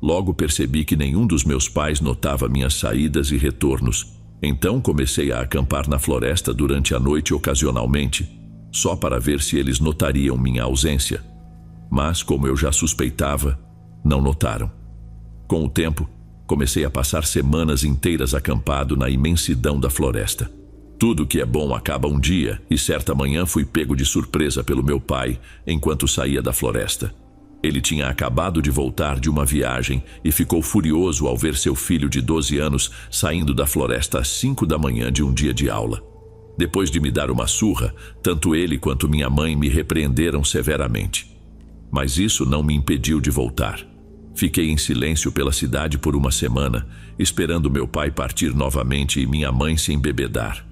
Logo percebi que nenhum dos meus pais notava minhas saídas e retornos. Então comecei a acampar na floresta durante a noite ocasionalmente, só para ver se eles notariam minha ausência. Mas, como eu já suspeitava, não notaram. Com o tempo, comecei a passar semanas inteiras acampado na imensidão da floresta. Tudo que é bom acaba um dia, e certa manhã fui pego de surpresa pelo meu pai enquanto saía da floresta. Ele tinha acabado de voltar de uma viagem e ficou furioso ao ver seu filho de 12 anos saindo da floresta às 5 da manhã de um dia de aula. Depois de me dar uma surra, tanto ele quanto minha mãe me repreenderam severamente. Mas isso não me impediu de voltar. Fiquei em silêncio pela cidade por uma semana, esperando meu pai partir novamente e minha mãe se embebedar.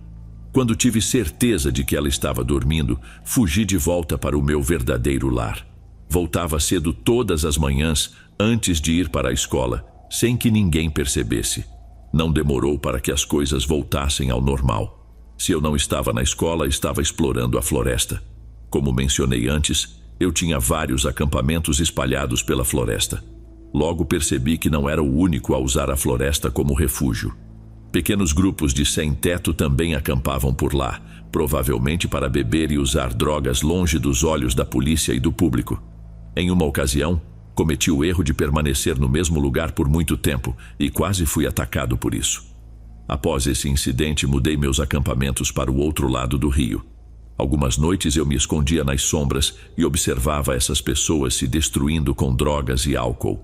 Quando tive certeza de que ela estava dormindo, fugi de volta para o meu verdadeiro lar. Voltava cedo todas as manhãs, antes de ir para a escola, sem que ninguém percebesse. Não demorou para que as coisas voltassem ao normal. Se eu não estava na escola, estava explorando a floresta. Como mencionei antes, eu tinha vários acampamentos espalhados pela floresta. Logo percebi que não era o único a usar a floresta como refúgio. Pequenos grupos de sem-teto também acampavam por lá, provavelmente para beber e usar drogas longe dos olhos da polícia e do público. Em uma ocasião, cometi o erro de permanecer no mesmo lugar por muito tempo e quase fui atacado por isso. Após esse incidente, mudei meus acampamentos para o outro lado do rio. Algumas noites eu me escondia nas sombras e observava essas pessoas se destruindo com drogas e álcool.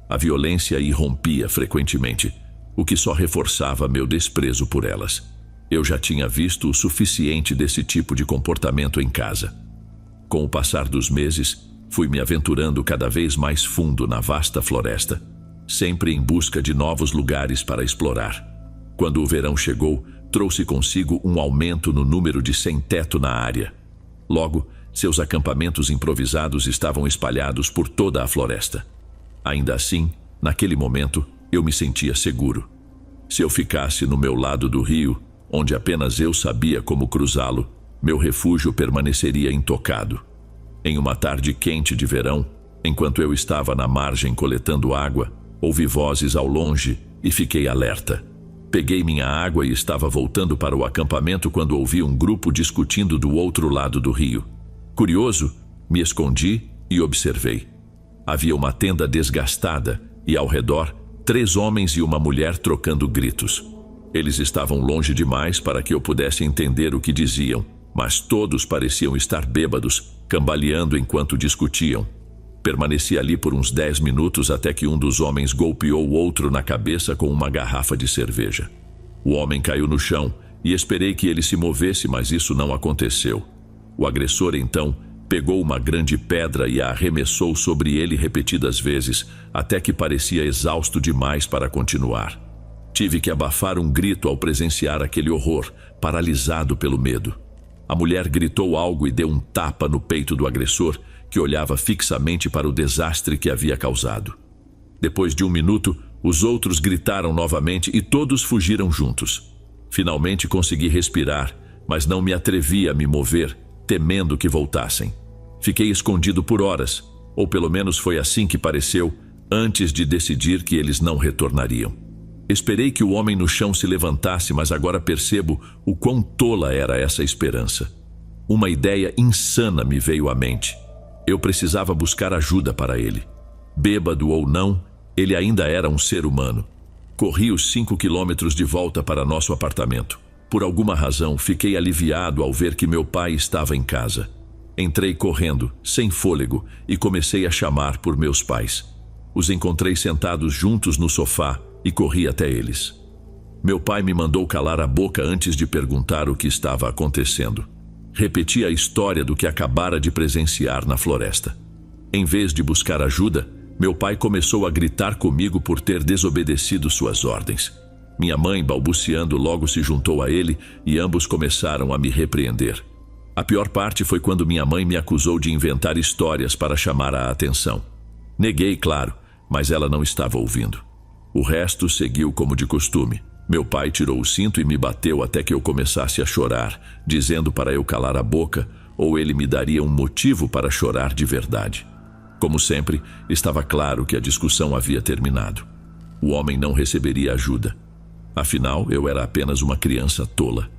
A violência irrompia frequentemente, o que só reforçava meu desprezo por elas. Eu já tinha visto o suficiente desse tipo de comportamento em casa. Com o passar dos meses, fui me aventurando cada vez mais fundo na vasta floresta, sempre em busca de novos lugares para explorar. Quando o verão chegou, trouxe consigo um aumento no número de sem-teto na área. Logo, seus acampamentos improvisados estavam espalhados por toda a floresta. Ainda assim, naquele momento, eu me sentia seguro. Se eu ficasse no meu lado do rio, onde apenas eu sabia como cruzá-lo, meu refúgio permaneceria intocado. Em uma tarde quente de verão, enquanto eu estava na margem coletando água, ouvi vozes ao longe e fiquei alerta. Peguei minha água e estava voltando para o acampamento quando ouvi um grupo discutindo do outro lado do rio. Curioso, me escondi e observei. Havia uma tenda desgastada e, ao redor, 3 homens e uma mulher trocando gritos. Eles estavam longe demais para que eu pudesse entender o que diziam, mas todos pareciam estar bêbados, cambaleando enquanto discutiam. Permaneci ali por uns 10 minutos até que um dos homens golpeou o outro na cabeça com uma garrafa de cerveja. O homem caiu no chão e esperei que ele se movesse, mas isso não aconteceu. O agressor, então, pegou uma grande pedra e a arremessou sobre ele repetidas vezes, até que parecia exausto demais para continuar. Tive que abafar um grito ao presenciar aquele horror, paralisado pelo medo. A mulher gritou algo e deu um tapa no peito do agressor, que olhava fixamente para o desastre que havia causado. Depois de 1 minuto, os outros gritaram novamente e todos fugiram juntos. Finalmente consegui respirar, mas não me atrevi a me mover, temendo que voltassem. Fiquei escondido por horas, ou pelo menos foi assim que pareceu, antes de decidir que eles não retornariam. Esperei que o homem no chão se levantasse, mas agora percebo o quão tola era essa esperança. Uma ideia insana me veio à mente. Eu precisava buscar ajuda para ele. Bêbado ou não, ele ainda era um ser humano. Corri os 5 quilômetros de volta para nosso apartamento. Por alguma razão, fiquei aliviado ao ver que meu pai estava em casa. Entrei correndo, sem fôlego, e comecei a chamar por meus pais. Os encontrei sentados juntos no sofá, e corri até eles. Meu pai me mandou calar a boca antes de perguntar o que estava acontecendo. Repeti a história do que acabara de presenciar na floresta. Em vez de buscar ajuda, meu pai começou a gritar comigo por ter desobedecido suas ordens. Minha mãe, balbuciando, logo se juntou a ele e ambos começaram a me repreender. A pior parte foi quando minha mãe me acusou de inventar histórias para chamar a atenção. Neguei, claro, mas ela não estava ouvindo. O resto seguiu como de costume. Meu pai tirou o cinto e me bateu até que eu começasse a chorar, dizendo para eu calar a boca, ou ele me daria um motivo para chorar de verdade. Como sempre, estava claro que a discussão havia terminado. O homem não receberia ajuda. Afinal, eu era apenas uma criança tola.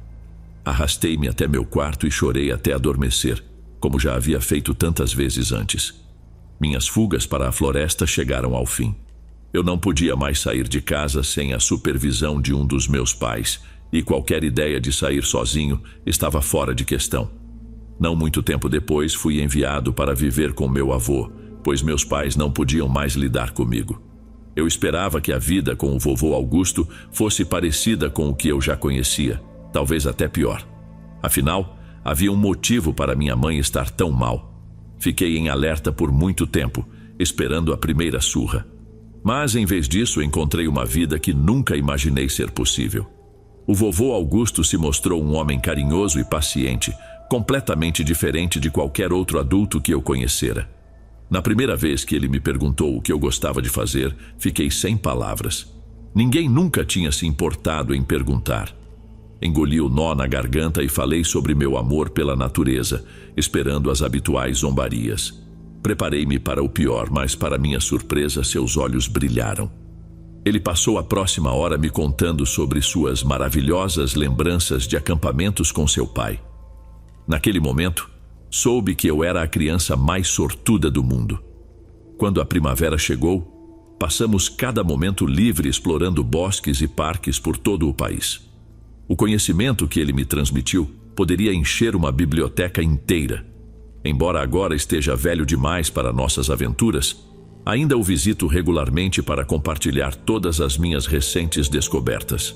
Arrastei-me até meu quarto e chorei até adormecer, como já havia feito tantas vezes antes. Minhas fugas para a floresta chegaram ao fim. Eu não podia mais sair de casa sem a supervisão de um dos meus pais, e qualquer ideia de sair sozinho estava fora de questão. Não muito tempo depois, fui enviado para viver com meu avô, pois meus pais não podiam mais lidar comigo. Eu esperava que a vida com o vovô Augusto fosse parecida com o que eu já conhecia, talvez até pior. Afinal, havia um motivo para minha mãe estar tão mal. Fiquei em alerta por muito tempo, esperando a primeira surra. Mas, em vez disso, encontrei uma vida que nunca imaginei ser possível. O vovô Augusto se mostrou um homem carinhoso e paciente, completamente diferente de qualquer outro adulto que eu conhecera. Na primeira vez que ele me perguntou o que eu gostava de fazer, fiquei sem palavras. Ninguém nunca tinha se importado em perguntar. Engoli o nó na garganta e falei sobre meu amor pela natureza, esperando as habituais zombarias. Preparei-me para o pior, mas para minha surpresa, seus olhos brilharam. Ele passou a próxima hora me contando sobre suas maravilhosas lembranças de acampamentos com seu pai. Naquele momento, soube que eu era a criança mais sortuda do mundo. Quando a primavera chegou, passamos cada momento livre explorando bosques e parques por todo o país. O conhecimento que ele me transmitiu poderia encher uma biblioteca inteira. Embora agora esteja velho demais para nossas aventuras, ainda o visito regularmente para compartilhar todas as minhas recentes descobertas.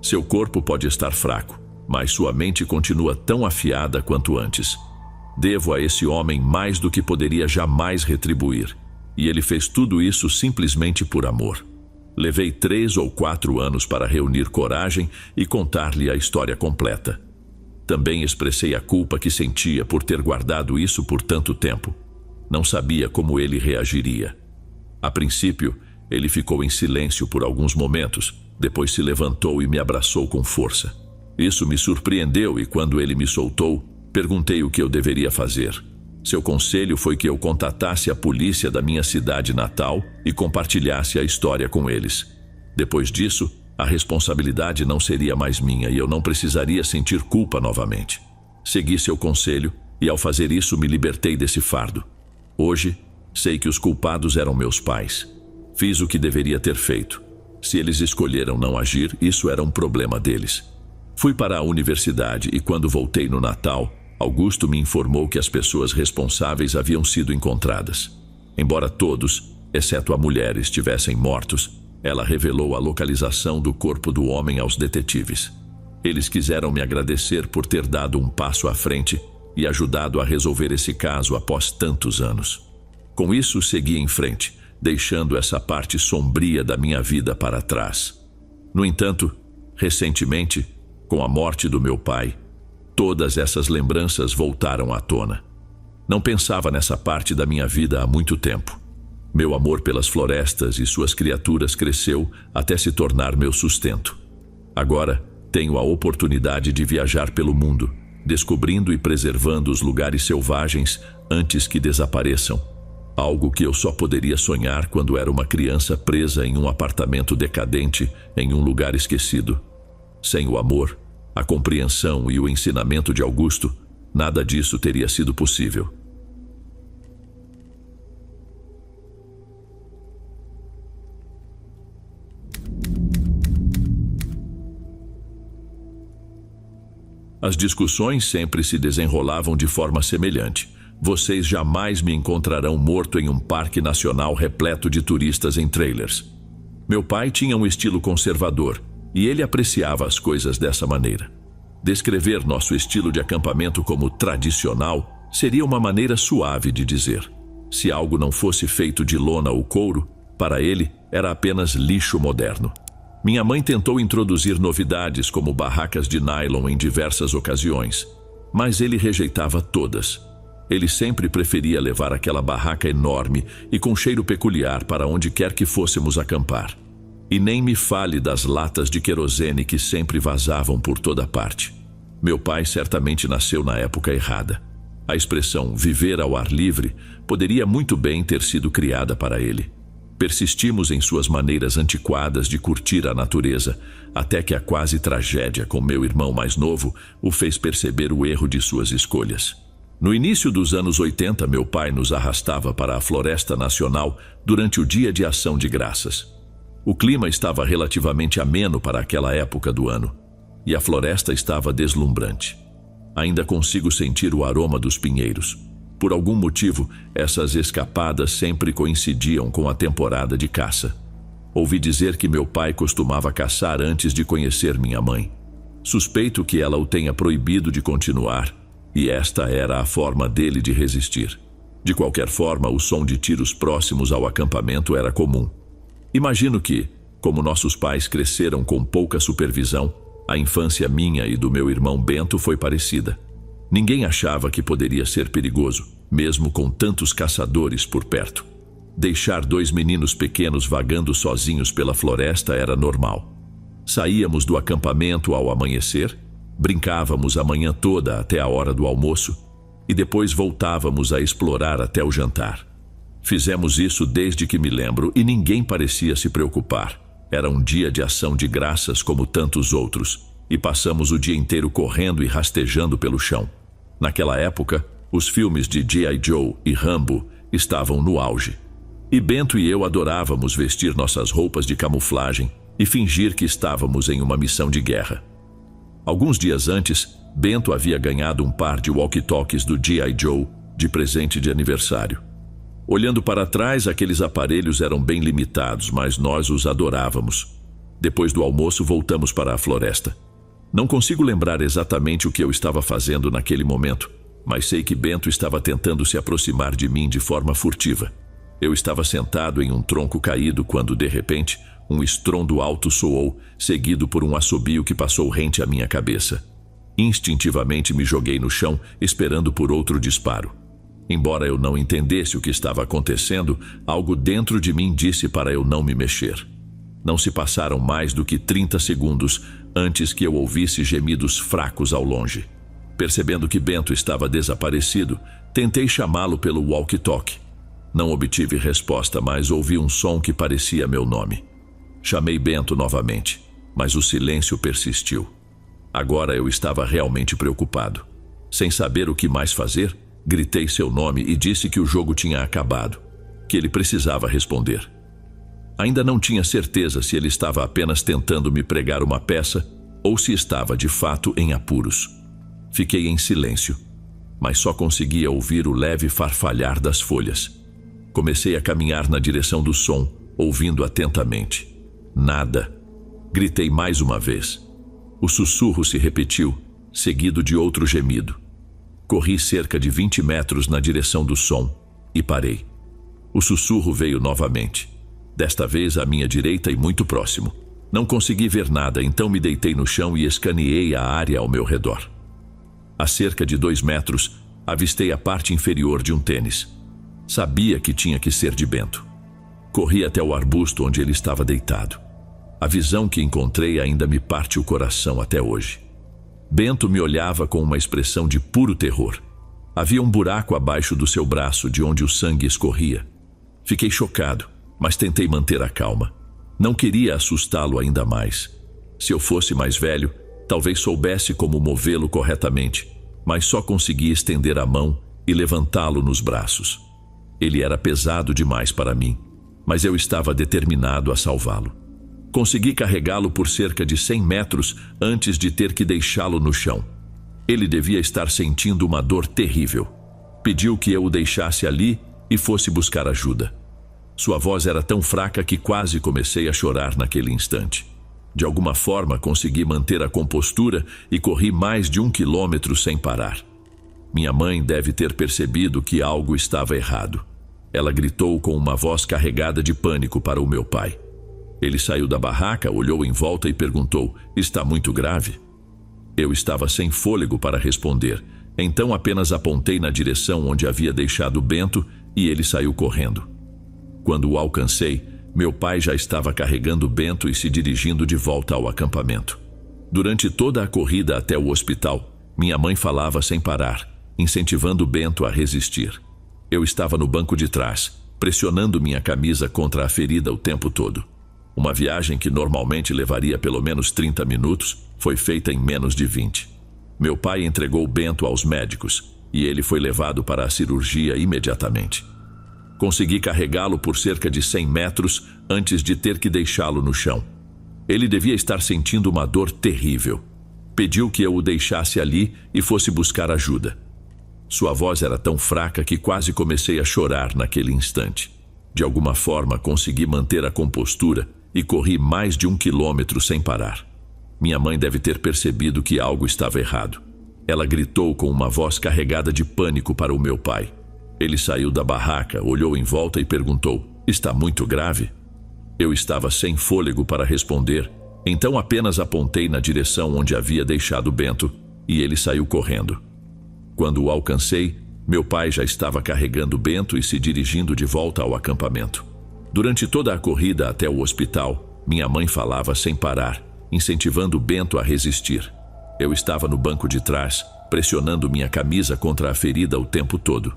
Seu corpo pode estar fraco, mas sua mente continua tão afiada quanto antes. Devo a esse homem mais do que poderia jamais retribuir, e ele fez tudo isso simplesmente por amor. Levei 3 ou 4 anos para reunir coragem e contar-lhe a história completa. Também expressei a culpa que sentia por ter guardado isso por tanto tempo. Não sabia como ele reagiria. A princípio, ele ficou em silêncio por alguns momentos, depois se levantou e me abraçou com força. Isso me surpreendeu e quando ele me soltou, perguntei o que eu deveria fazer. Seu conselho foi que eu contatasse a polícia da minha cidade natal e compartilhasse a história com eles. Depois disso, a responsabilidade não seria mais minha e eu não precisaria sentir culpa novamente. Segui seu conselho e, ao fazer isso, me libertei desse fardo. Hoje, sei que os culpados eram meus pais. Fiz o que deveria ter feito. Se eles escolheram não agir, isso era um problema deles. Fui para a universidade e, quando voltei no Natal, Augusto me informou que as pessoas responsáveis haviam sido encontradas. Embora todos, exceto a mulher, estivessem mortos, ela revelou a localização do corpo do homem aos detetives. Eles quiseram me agradecer por ter dado um passo à frente e ajudado a resolver esse caso após tantos anos. Com isso, segui em frente, deixando essa parte sombria da minha vida para trás. No entanto, recentemente, com a morte do meu pai, todas essas lembranças voltaram à tona. Não pensava nessa parte da minha vida há muito tempo. Meu amor pelas florestas e suas criaturas cresceu até se tornar meu sustento. Agora, tenho a oportunidade de viajar pelo mundo, descobrindo e preservando os lugares selvagens antes que desapareçam. Algo que eu só poderia sonhar quando era uma criança presa em um apartamento decadente em um lugar esquecido. Sem o amor, a compreensão e o ensinamento de Augusto, nada disso teria sido possível. As discussões sempre se desenrolavam de forma semelhante. Vocês jamais me encontrarão morto em um parque nacional repleto de turistas em trailers. Meu pai tinha um estilo conservador e ele apreciava as coisas dessa maneira. Descrever nosso estilo de acampamento como tradicional seria uma maneira suave de dizer. Se algo não fosse feito de lona ou couro, para ele era apenas lixo moderno. Minha mãe tentou introduzir novidades como barracas de nylon em diversas ocasiões, mas ele rejeitava todas. Ele sempre preferia levar aquela barraca enorme e com cheiro peculiar para onde quer que fôssemos acampar. E nem me fale das latas de querosene que sempre vazavam por toda parte. Meu pai certamente nasceu na época errada. A expressão viver ao ar livre poderia muito bem ter sido criada para ele. Persistimos em suas maneiras antiquadas de curtir a natureza, até que a quase tragédia com meu irmão mais novo o fez perceber o erro de suas escolhas. No início dos anos 80, meu pai nos arrastava para a Floresta Nacional durante o Dia de Ação de Graças. O clima estava relativamente ameno para aquela época do ano, e a floresta estava deslumbrante. Ainda consigo sentir o aroma dos pinheiros. Por algum motivo, essas escapadas sempre coincidiam com a temporada de caça. Ouvi dizer que meu pai costumava caçar antes de conhecer minha mãe. Suspeito que ela o tenha proibido de continuar, e esta era a forma dele de resistir. De qualquer forma, o som de tiros próximos ao acampamento era comum. Imagino que, como nossos pais cresceram com pouca supervisão, a infância minha e do meu irmão Bento foi parecida. Ninguém achava que poderia ser perigoso, mesmo com tantos caçadores por perto. Deixar dois meninos pequenos vagando sozinhos pela floresta era normal. Saíamos do acampamento ao amanhecer, brincávamos a manhã toda até a hora do almoço e depois voltávamos a explorar até o jantar. Fizemos isso desde que me lembro e ninguém parecia se preocupar. Era um dia de ação de graças como tantos outros, e passamos o dia inteiro correndo e rastejando pelo chão. Naquela época, os filmes de G.I. Joe e Rambo estavam no auge. E Bento e eu adorávamos vestir nossas roupas de camuflagem e fingir que estávamos em uma missão de guerra. Alguns dias antes, Bento havia ganhado um par de walkie-talkies do G.I. Joe de presente de aniversário. Olhando para trás, aqueles aparelhos eram bem limitados, mas nós os adorávamos. Depois do almoço, voltamos para a floresta. Não consigo lembrar exatamente o que eu estava fazendo naquele momento, mas sei que Bento estava tentando se aproximar de mim de forma furtiva. Eu estava sentado em um tronco caído quando, de repente, um estrondo alto soou, seguido por um assobio que passou rente à minha cabeça. Instintivamente me joguei no chão, esperando por outro disparo. Embora eu não entendesse o que estava acontecendo, algo dentro de mim disse para eu não me mexer. Não se passaram mais do que 30 segundos antes que eu ouvisse gemidos fracos ao longe. Percebendo que Bento estava desaparecido, tentei chamá-lo pelo walkie-talkie. Não obtive resposta, mas ouvi um som que parecia meu nome. Chamei Bento novamente, mas o silêncio persistiu. Agora eu estava realmente preocupado. Sem saber o que mais fazer, gritei seu nome e disse que o jogo tinha acabado, que ele precisava responder. Ainda não tinha certeza se ele estava apenas tentando me pregar uma peça ou se estava de fato em apuros. Fiquei em silêncio, mas só conseguia ouvir o leve farfalhar das folhas. Comecei a caminhar na direção do som, ouvindo atentamente. Nada. Gritei mais uma vez. O sussurro se repetiu, seguido de outro gemido. Corri cerca de 20 metros na direção do som e parei. O sussurro veio novamente, desta vez à minha direita e muito próximo. Não consegui ver nada, então me deitei no chão e escaneei a área ao meu redor. A cerca de 2 metros, avistei a parte inferior de um tênis. Sabia que tinha que ser de Bento. Corri até o arbusto onde ele estava deitado. A visão que encontrei ainda me parte o coração até hoje. Bento me olhava com uma expressão de puro terror. Havia um buraco abaixo do seu braço, de onde o sangue escorria. Fiquei chocado, mas tentei manter a calma. Não queria assustá-lo ainda mais. Se eu fosse mais velho, talvez soubesse como movê-lo corretamente, mas só consegui estender a mão e levantá-lo nos braços. Ele era pesado demais para mim, mas eu estava determinado a salvá-lo. Consegui carregá-lo por cerca de 100 metros antes de ter que deixá-lo no chão. Ele devia estar sentindo uma dor terrível. Pediu que eu o deixasse ali e fosse buscar ajuda. Sua voz era tão fraca que quase comecei a chorar naquele instante. De alguma forma consegui manter a compostura e corri mais de 1 quilômetro sem parar. Minha mãe deve ter percebido que algo estava errado. Ela gritou com uma voz carregada de pânico para o meu pai. Ele saiu da barraca, olhou em volta e perguntou: "Está muito grave?" Eu estava sem fôlego para responder, então apenas apontei na direção onde havia deixado Bento e ele saiu correndo. Quando o alcancei, meu pai já estava carregando Bento e se dirigindo de volta ao acampamento. Durante toda a corrida até o hospital, minha mãe falava sem parar, incentivando Bento a resistir. Eu estava no banco de trás, pressionando minha camisa contra a ferida o tempo todo. Uma viagem que normalmente levaria pelo menos 30 minutos foi feita em menos de 20. Meu pai entregou Bento aos médicos e ele foi levado para a cirurgia imediatamente. Consegui carregá-lo por cerca de 100 metros antes de ter que deixá-lo no chão. Ele devia estar sentindo uma dor terrível. Pediu que eu o deixasse ali e fosse buscar ajuda. Sua voz era tão fraca que quase comecei a chorar naquele instante. De alguma forma consegui manter a compostura e corri mais de 1 quilômetro sem parar. Minha mãe deve ter percebido que algo estava errado. Ela gritou com uma voz carregada de pânico para o meu pai. Ele saiu da barraca, olhou em volta e perguntou: "Está muito grave?" Eu estava sem fôlego para responder, então apenas apontei na direção onde havia deixado Bento e ele saiu correndo. Quando o alcancei, meu pai já estava carregando Bento e se dirigindo de volta ao acampamento. Durante toda a corrida até o hospital, minha mãe falava sem parar, incentivando Bento a resistir. Eu estava no banco de trás, pressionando minha camisa contra a ferida o tempo todo.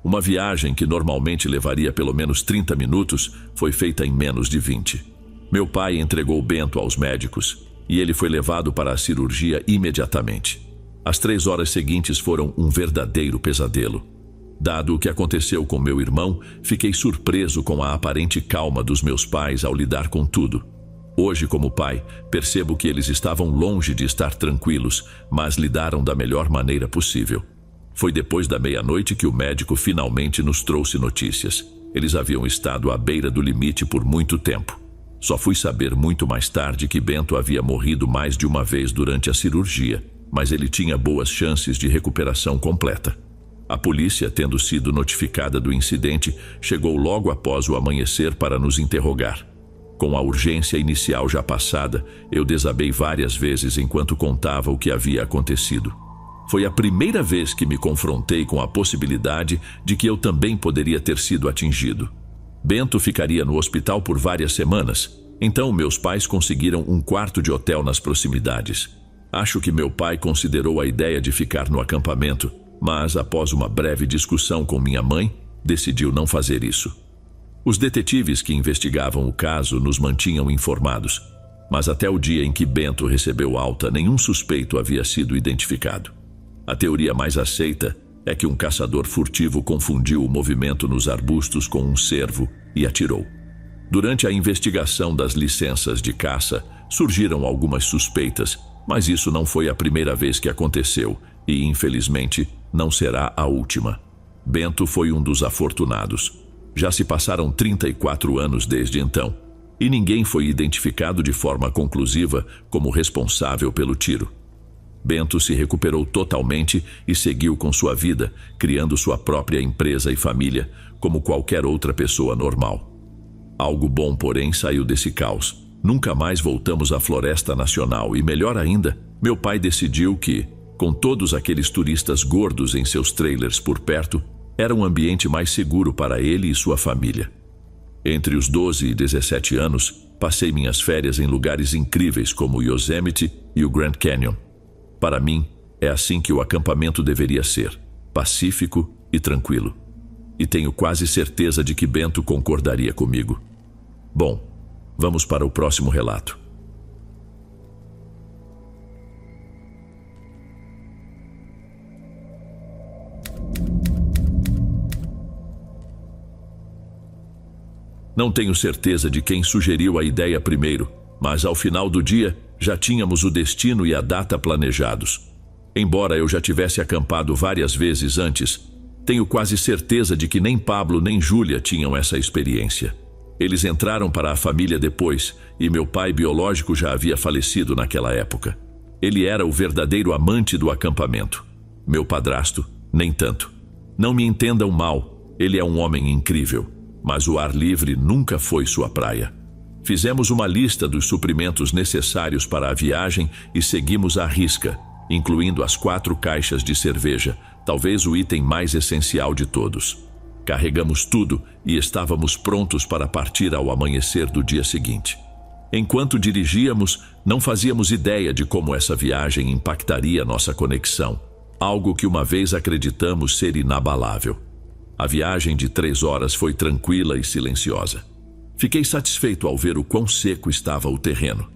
Uma viagem que normalmente levaria pelo menos 30 minutos foi feita em menos de 20. Meu pai entregou Bento aos médicos e ele foi levado para a cirurgia imediatamente. As 3 horas seguintes foram um verdadeiro pesadelo. Dado o que aconteceu com meu irmão, fiquei surpreso com a aparente calma dos meus pais ao lidar com tudo. Hoje, como pai, percebo que eles estavam longe de estar tranquilos, mas lidaram da melhor maneira possível. Foi depois da meia-noite que o médico finalmente nos trouxe notícias. Eles haviam estado à beira do limite por muito tempo. Só fui saber muito mais tarde que Bento havia morrido mais de uma vez durante a cirurgia, mas ele tinha boas chances de recuperação completa. A polícia, tendo sido notificada do incidente, chegou logo após o amanhecer para nos interrogar. Com a urgência inicial já passada, eu desabei várias vezes enquanto contava o que havia acontecido. Foi a primeira vez que me confrontei com a possibilidade de que eu também poderia ter sido atingido. Bento ficaria no hospital por várias semanas, então meus pais conseguiram um quarto de hotel nas proximidades. Acho que meu pai considerou a ideia de ficar no acampamento, mas após uma breve discussão com minha mãe, decidiu não fazer isso. Os detetives que investigavam o caso nos mantinham informados, mas até o dia em que Bento recebeu alta, nenhum suspeito havia sido identificado. A teoria mais aceita é que um caçador furtivo confundiu o movimento nos arbustos com um cervo e atirou. Durante a investigação das licenças de caça, surgiram algumas suspeitas, mas isso não foi a primeira vez que aconteceu e, infelizmente, não será a última. Bento foi um dos afortunados. Já se passaram 34 anos desde então, e ninguém foi identificado de forma conclusiva como responsável pelo tiro. Bento se recuperou totalmente e seguiu com sua vida, criando sua própria empresa e família, como qualquer outra pessoa normal. Algo bom, porém, saiu desse caos. Nunca mais voltamos à Floresta Nacional e, melhor ainda, meu pai decidiu que, com todos aqueles turistas gordos em seus trailers por perto, era um ambiente mais seguro para ele e sua família. Entre os 12 e 17 anos, passei minhas férias em lugares incríveis como o Yosemite e o Grand Canyon. Para mim, é assim que o acampamento deveria ser, pacífico e tranquilo. E tenho quase certeza de que Bento concordaria comigo. Bom, vamos para o próximo relato. Não tenho certeza de quem sugeriu a ideia primeiro, mas ao final do dia já tínhamos o destino e a data planejados. Embora eu já tivesse acampado várias vezes antes, Tenho quase certeza de que nem Pablo nem Júlia tinham essa experiência. Eles entraram para a família depois, e meu pai biológico já havia falecido naquela época. Ele era o verdadeiro amante do acampamento. Meu padrasto, nem tanto. Não me entendam mal, ele é um homem incrível, mas o ar livre nunca foi sua praia. Fizemos uma lista dos suprimentos necessários para a viagem e seguimos à risca, incluindo as 4 caixas de cerveja, talvez o item mais essencial de todos. Carregamos tudo e estávamos prontos para partir ao amanhecer do dia seguinte. Enquanto dirigíamos, não fazíamos ideia de como essa viagem impactaria nossa conexão, algo que uma vez acreditamos ser inabalável. A viagem de 3 horas foi tranquila e silenciosa. Fiquei satisfeito ao ver o quão seco estava o terreno.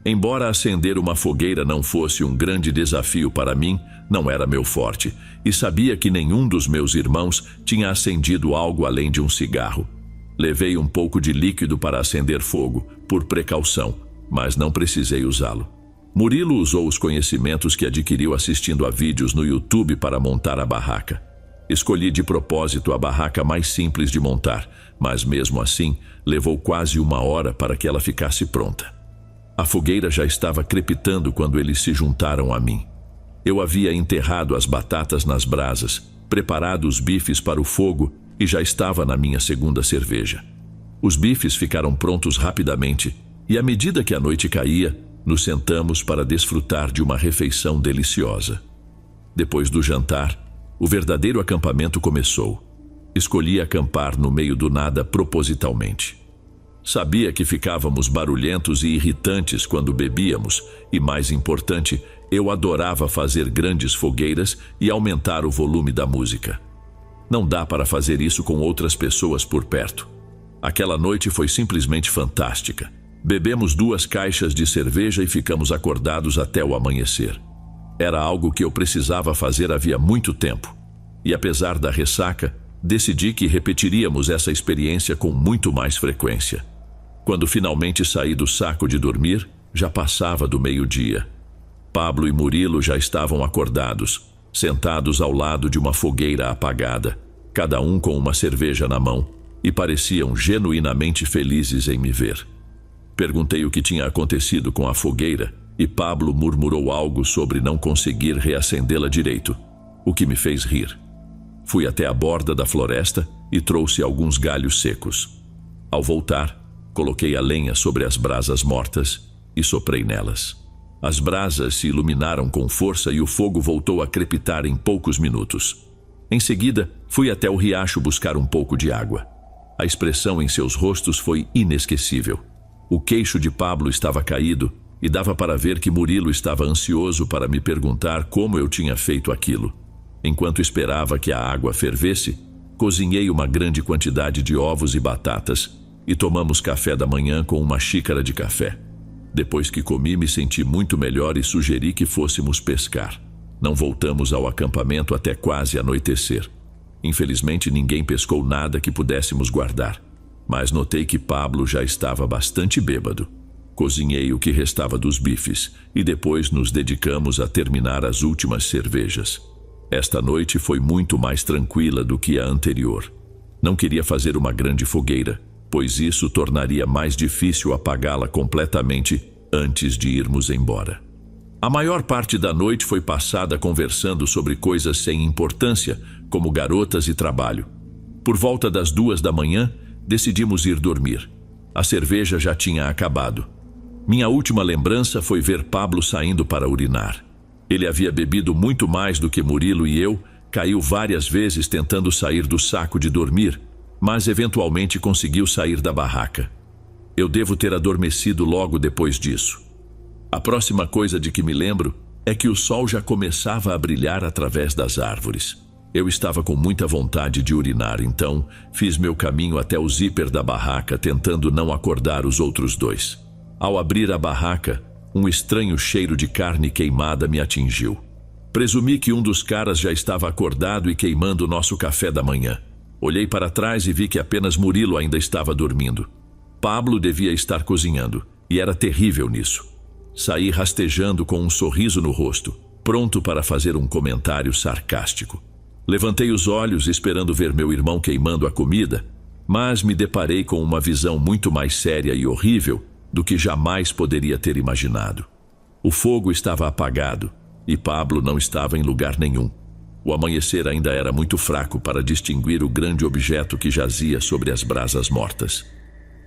Embora acender uma fogueira não fosse um grande desafio para mim, não era meu forte, e sabia que nenhum dos meus irmãos tinha acendido algo além de um cigarro. Levei um pouco de líquido para acender fogo, por precaução, mas não precisei usá-lo. Murilo usou os conhecimentos que adquiriu assistindo a vídeos no YouTube para montar a barraca. Escolhi de propósito a barraca mais simples de montar, mas mesmo assim, levou quase 1 hora para que ela ficasse pronta. A fogueira já estava crepitando quando eles se juntaram a mim. Eu havia enterrado as batatas nas brasas, preparado os bifes para o fogo e já estava na minha segunda cerveja. Os bifes ficaram prontos rapidamente e, à medida que a noite caía, nos sentamos para desfrutar de uma refeição deliciosa. Depois do jantar, o verdadeiro acampamento começou. Escolhi acampar no meio do nada propositalmente. Sabia que ficávamos barulhentos e irritantes quando bebíamos e, mais importante, eu adorava fazer grandes fogueiras e aumentar o volume da música. Não dá para fazer isso com outras pessoas por perto. Aquela noite foi simplesmente fantástica. Bebemos 2 caixas de cerveja e ficamos acordados até o amanhecer. Era algo que eu precisava fazer havia muito tempo. E apesar da ressaca, decidi que repetiríamos essa experiência com muito mais frequência. Quando finalmente saí do saco de dormir, já passava do meio-dia. Pablo e Murilo já estavam acordados, sentados ao lado de uma fogueira apagada, cada um com uma cerveja na mão, e pareciam genuinamente felizes em me ver. Perguntei o que tinha acontecido com a fogueira, e Pablo murmurou algo sobre não conseguir reacendê-la direito, o que me fez rir. Fui até a borda da floresta e trouxe alguns galhos secos. Ao voltar, coloquei a lenha sobre as brasas mortas e soprei nelas. As brasas se iluminaram com força e o fogo voltou a crepitar em poucos minutos. Em seguida, fui até o riacho buscar um pouco de água. A expressão em seus rostos foi inesquecível. O queixo de Pablo estava caído e dava para ver que Murilo estava ansioso para me perguntar como eu tinha feito aquilo. Enquanto esperava que a água fervesse, cozinhei uma grande quantidade de ovos e batatas e tomamos café da manhã com uma xícara de café. Depois que comi, me senti muito melhor e sugeri que fôssemos pescar. Não voltamos ao acampamento até quase anoitecer. Infelizmente, ninguém pescou nada que pudéssemos guardar, mas notei que Pablo já estava bastante bêbado. Cozinhei o que restava dos bifes e depois nos dedicamos a terminar as últimas cervejas. Esta noite foi muito mais tranquila do que a anterior. Não queria fazer uma grande fogueira, pois isso tornaria mais difícil apagá-la completamente antes de irmos embora. A maior parte da noite foi passada conversando sobre coisas sem importância, como garotas e trabalho. Por volta das 2 da manhã, decidimos ir dormir. A cerveja já tinha acabado. Minha última lembrança foi ver Pablo saindo para urinar. Ele havia bebido muito mais do que Murilo e eu, caiu várias vezes tentando sair do saco de dormir, mas eventualmente conseguiu sair da barraca. Eu devo ter adormecido logo depois disso. A próxima coisa de que me lembro é que o sol já começava a brilhar através das árvores. Eu estava com muita vontade de urinar, então fiz meu caminho até o zíper da barraca, tentando não acordar os outros 2. Ao abrir a barraca, um estranho cheiro de carne queimada me atingiu. Presumi que um dos caras já estava acordado e queimando o nosso café da manhã. Olhei para trás e vi que apenas Murilo ainda estava dormindo. Pablo devia estar cozinhando, e era terrível nisso. Saí rastejando com um sorriso no rosto, pronto para fazer um comentário sarcástico. Levantei os olhos esperando ver meu irmão queimando a comida, mas me deparei com uma visão muito mais séria e horrível do que jamais poderia ter imaginado. O fogo estava apagado e Pablo não estava em lugar nenhum. O amanhecer ainda era muito fraco para distinguir o grande objeto que jazia sobre as brasas mortas.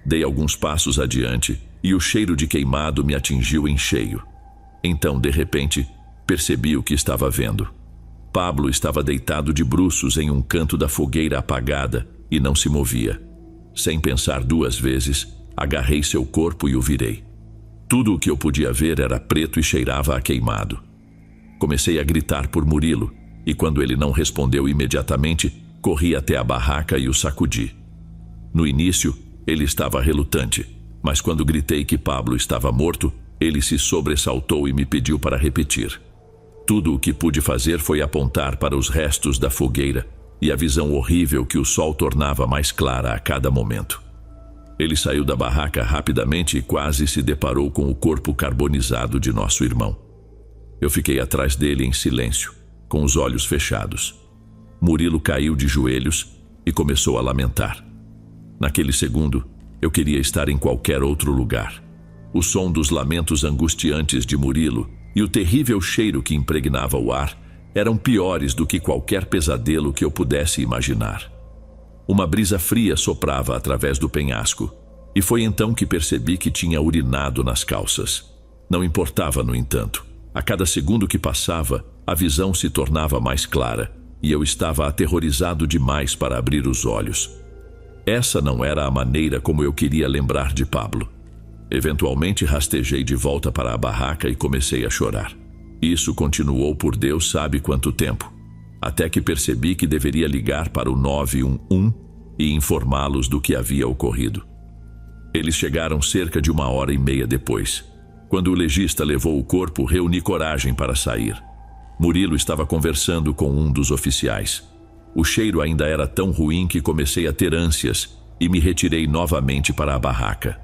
Dei alguns passos adiante e o cheiro de queimado me atingiu em cheio. Então, de repente, percebi o que estava vendo. Pablo estava deitado de bruços em um canto da fogueira apagada e não se movia. Sem pensar duas vezes, agarrei seu corpo e o virei. Tudo o que eu podia ver era preto e cheirava a queimado. Comecei a gritar por Murilo, e quando ele não respondeu imediatamente, corri até a barraca e o sacudi. No início, ele estava relutante, mas quando gritei que Pablo estava morto, ele se sobressaltou e me pediu para repetir. Tudo o que pude fazer foi apontar para os restos da fogueira e a visão horrível que o sol tornava mais clara a cada momento. Ele saiu da barraca rapidamente e quase se deparou com o corpo carbonizado de nosso irmão. Eu fiquei atrás dele em silêncio, com os olhos fechados. Murilo caiu de joelhos e começou a lamentar. Naquele segundo, eu queria estar em qualquer outro lugar. O som dos lamentos angustiantes de Murilo e o terrível cheiro que impregnava o ar eram piores do que qualquer pesadelo que eu pudesse imaginar. Uma brisa fria soprava através do penhasco, e foi então que percebi que tinha urinado nas calças. Não importava, no entanto. A cada segundo que passava, a visão se tornava mais clara, e eu estava aterrorizado demais para abrir os olhos. Essa não era a maneira como eu queria lembrar de Pablo. Eventualmente rastejei de volta para a barraca e comecei a chorar. Isso continuou por Deus sabe quanto tempo, até que percebi que deveria ligar para o 911 e informá-los do que havia ocorrido. Eles chegaram cerca de 1h30 depois. Quando o legista levou o corpo, reuni coragem para sair. Murilo estava conversando com um dos oficiais. O cheiro ainda era tão ruim que comecei a ter ânsias e me retirei novamente para a barraca.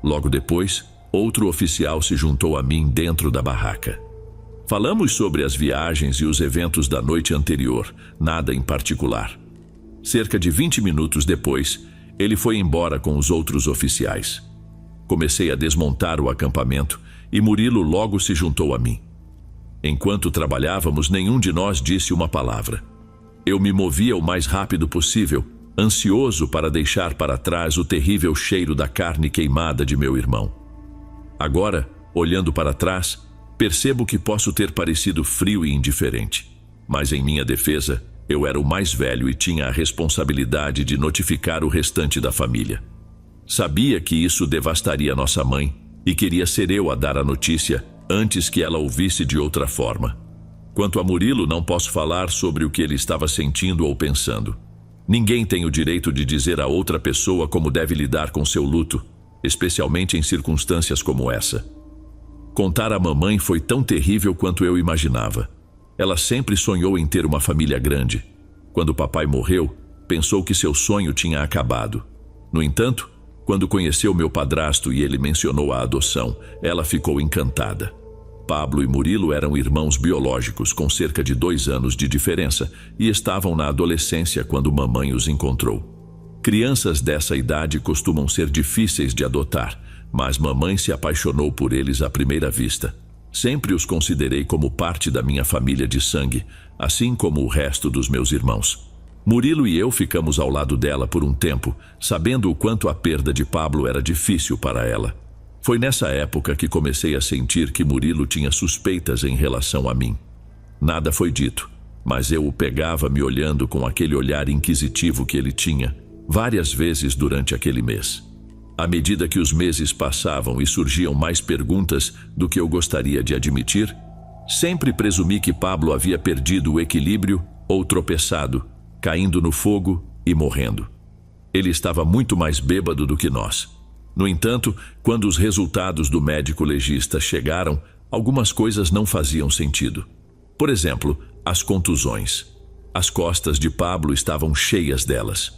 Logo depois, outro oficial se juntou a mim dentro da barraca. Falamos sobre as viagens e os eventos da noite anterior, nada em particular. Cerca de 20 minutos depois, ele foi embora com os outros oficiais. Comecei a desmontar o acampamento e Murilo logo se juntou a mim. Enquanto trabalhávamos, nenhum de nós disse uma palavra. Eu me movia o mais rápido possível, ansioso para deixar para trás o terrível cheiro da carne queimada de meu irmão. Agora, olhando para trás, percebo que posso ter parecido frio e indiferente, mas em minha defesa, eu era o mais velho e tinha a responsabilidade de notificar o restante da família. Sabia que isso devastaria nossa mãe e queria ser eu a dar a notícia antes que ela ouvisse de outra forma. Quanto a Murilo, não posso falar sobre o que ele estava sentindo ou pensando. Ninguém tem o direito de dizer a outra pessoa como deve lidar com seu luto, especialmente em circunstâncias como essa. Contar à mamãe foi tão terrível quanto eu imaginava. Ela sempre sonhou em ter uma família grande. Quando papai morreu, pensou que seu sonho tinha acabado. No entanto, quando conheceu meu padrasto e ele mencionou a adoção, ela ficou encantada. Pablo e Murilo eram irmãos biológicos com cerca de 2 anos de diferença e estavam na adolescência quando mamãe os encontrou. Crianças dessa idade costumam ser difíceis de adotar, mas mamãe se apaixonou por eles à primeira vista. Sempre os considerei como parte da minha família de sangue, assim como o resto dos meus irmãos. Murilo e eu ficamos ao lado dela por um tempo, sabendo o quanto a perda de Pablo era difícil para ela. Foi nessa época que comecei a sentir que Murilo tinha suspeitas em relação a mim. Nada foi dito, mas eu o pegava me olhando com aquele olhar inquisitivo que ele tinha, várias vezes durante aquele mês. À medida que os meses passavam e surgiam mais perguntas do que eu gostaria de admitir, sempre presumi que Pablo havia perdido o equilíbrio ou tropeçado, caindo no fogo e morrendo. Ele estava muito mais bêbado do que nós. No entanto, quando os resultados do médico legista chegaram, algumas coisas não faziam sentido. Por exemplo, as contusões. As costas de Pablo estavam cheias delas.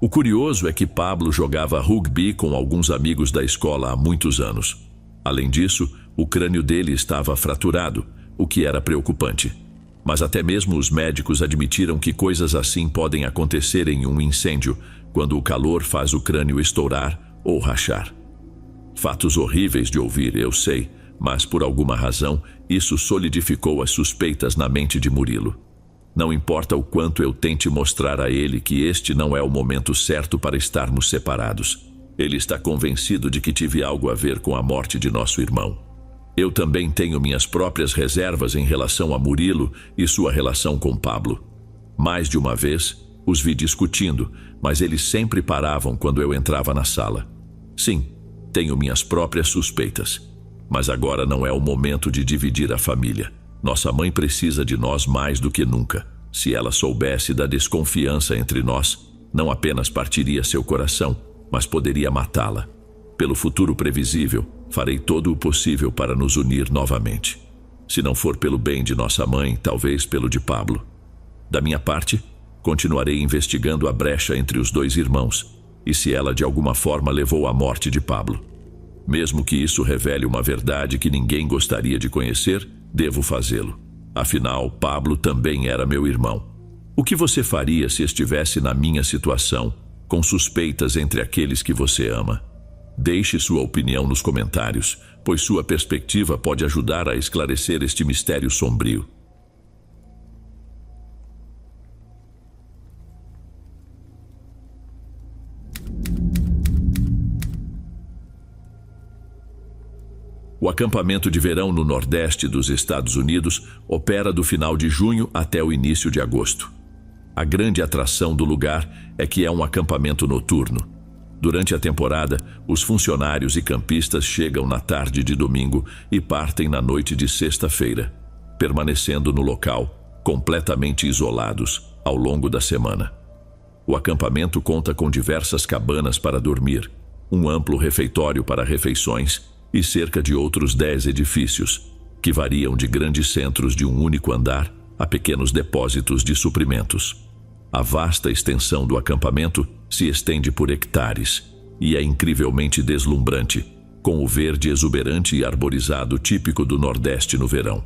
O curioso é que Pablo jogava rugby com alguns amigos da escola há muitos anos. Além disso, o crânio dele estava fraturado, o que era preocupante. mas até mesmo os médicos admitiram que coisas assim podem acontecer em um incêndio, quando o calor faz o crânio estourar ou rachar. Fatos horríveis de ouvir, eu sei, mas por alguma razão, isso solidificou as suspeitas na mente de Murilo. Não importa o quanto eu tente mostrar a ele que este não é o momento certo para estarmos separados. Ele está convencido de que tive algo a ver com a morte de nosso irmão. Eu também tenho minhas próprias reservas em relação a Murilo e sua relação com Pablo. Mais de uma vez, os vi discutindo, mas eles sempre paravam quando eu entrava na sala. Sim, tenho minhas próprias suspeitas. Mas agora não é o momento de dividir a família. Nossa mãe precisa de nós mais do que nunca. Se ela soubesse da desconfiança entre nós, não apenas partiria seu coração, mas poderia matá-la. Pelo futuro previsível, farei todo o possível para nos unir novamente. Se não for pelo bem de nossa mãe, talvez pelo de Pablo. Da minha parte, continuarei investigando a brecha entre os dois irmãos, e se ela de alguma forma levou à morte de Pablo. Mesmo que isso revele uma verdade que ninguém gostaria de conhecer, devo fazê-lo. Afinal, Pablo também era meu irmão. O que você faria se estivesse na minha situação, com suspeitas entre aqueles que você ama? Deixe sua opinião nos comentários, pois sua perspectiva pode ajudar a esclarecer este mistério sombrio. O acampamento de verão no Nordeste dos Estados Unidos opera do final de junho até o início de agosto. A grande atração do lugar é que é um acampamento noturno. Durante a temporada, os funcionários e campistas chegam na tarde de domingo e partem na noite de sexta-feira, permanecendo no local, completamente isolados, ao longo da semana. O acampamento conta com diversas cabanas para dormir, um amplo refeitório para refeições e cerca de outros 10 edifícios, que variam de grandes centros de um único andar a pequenos depósitos de suprimentos. A vasta extensão do acampamento se estende por hectares e é incrivelmente deslumbrante, com o verde exuberante e arborizado típico do Nordeste no verão.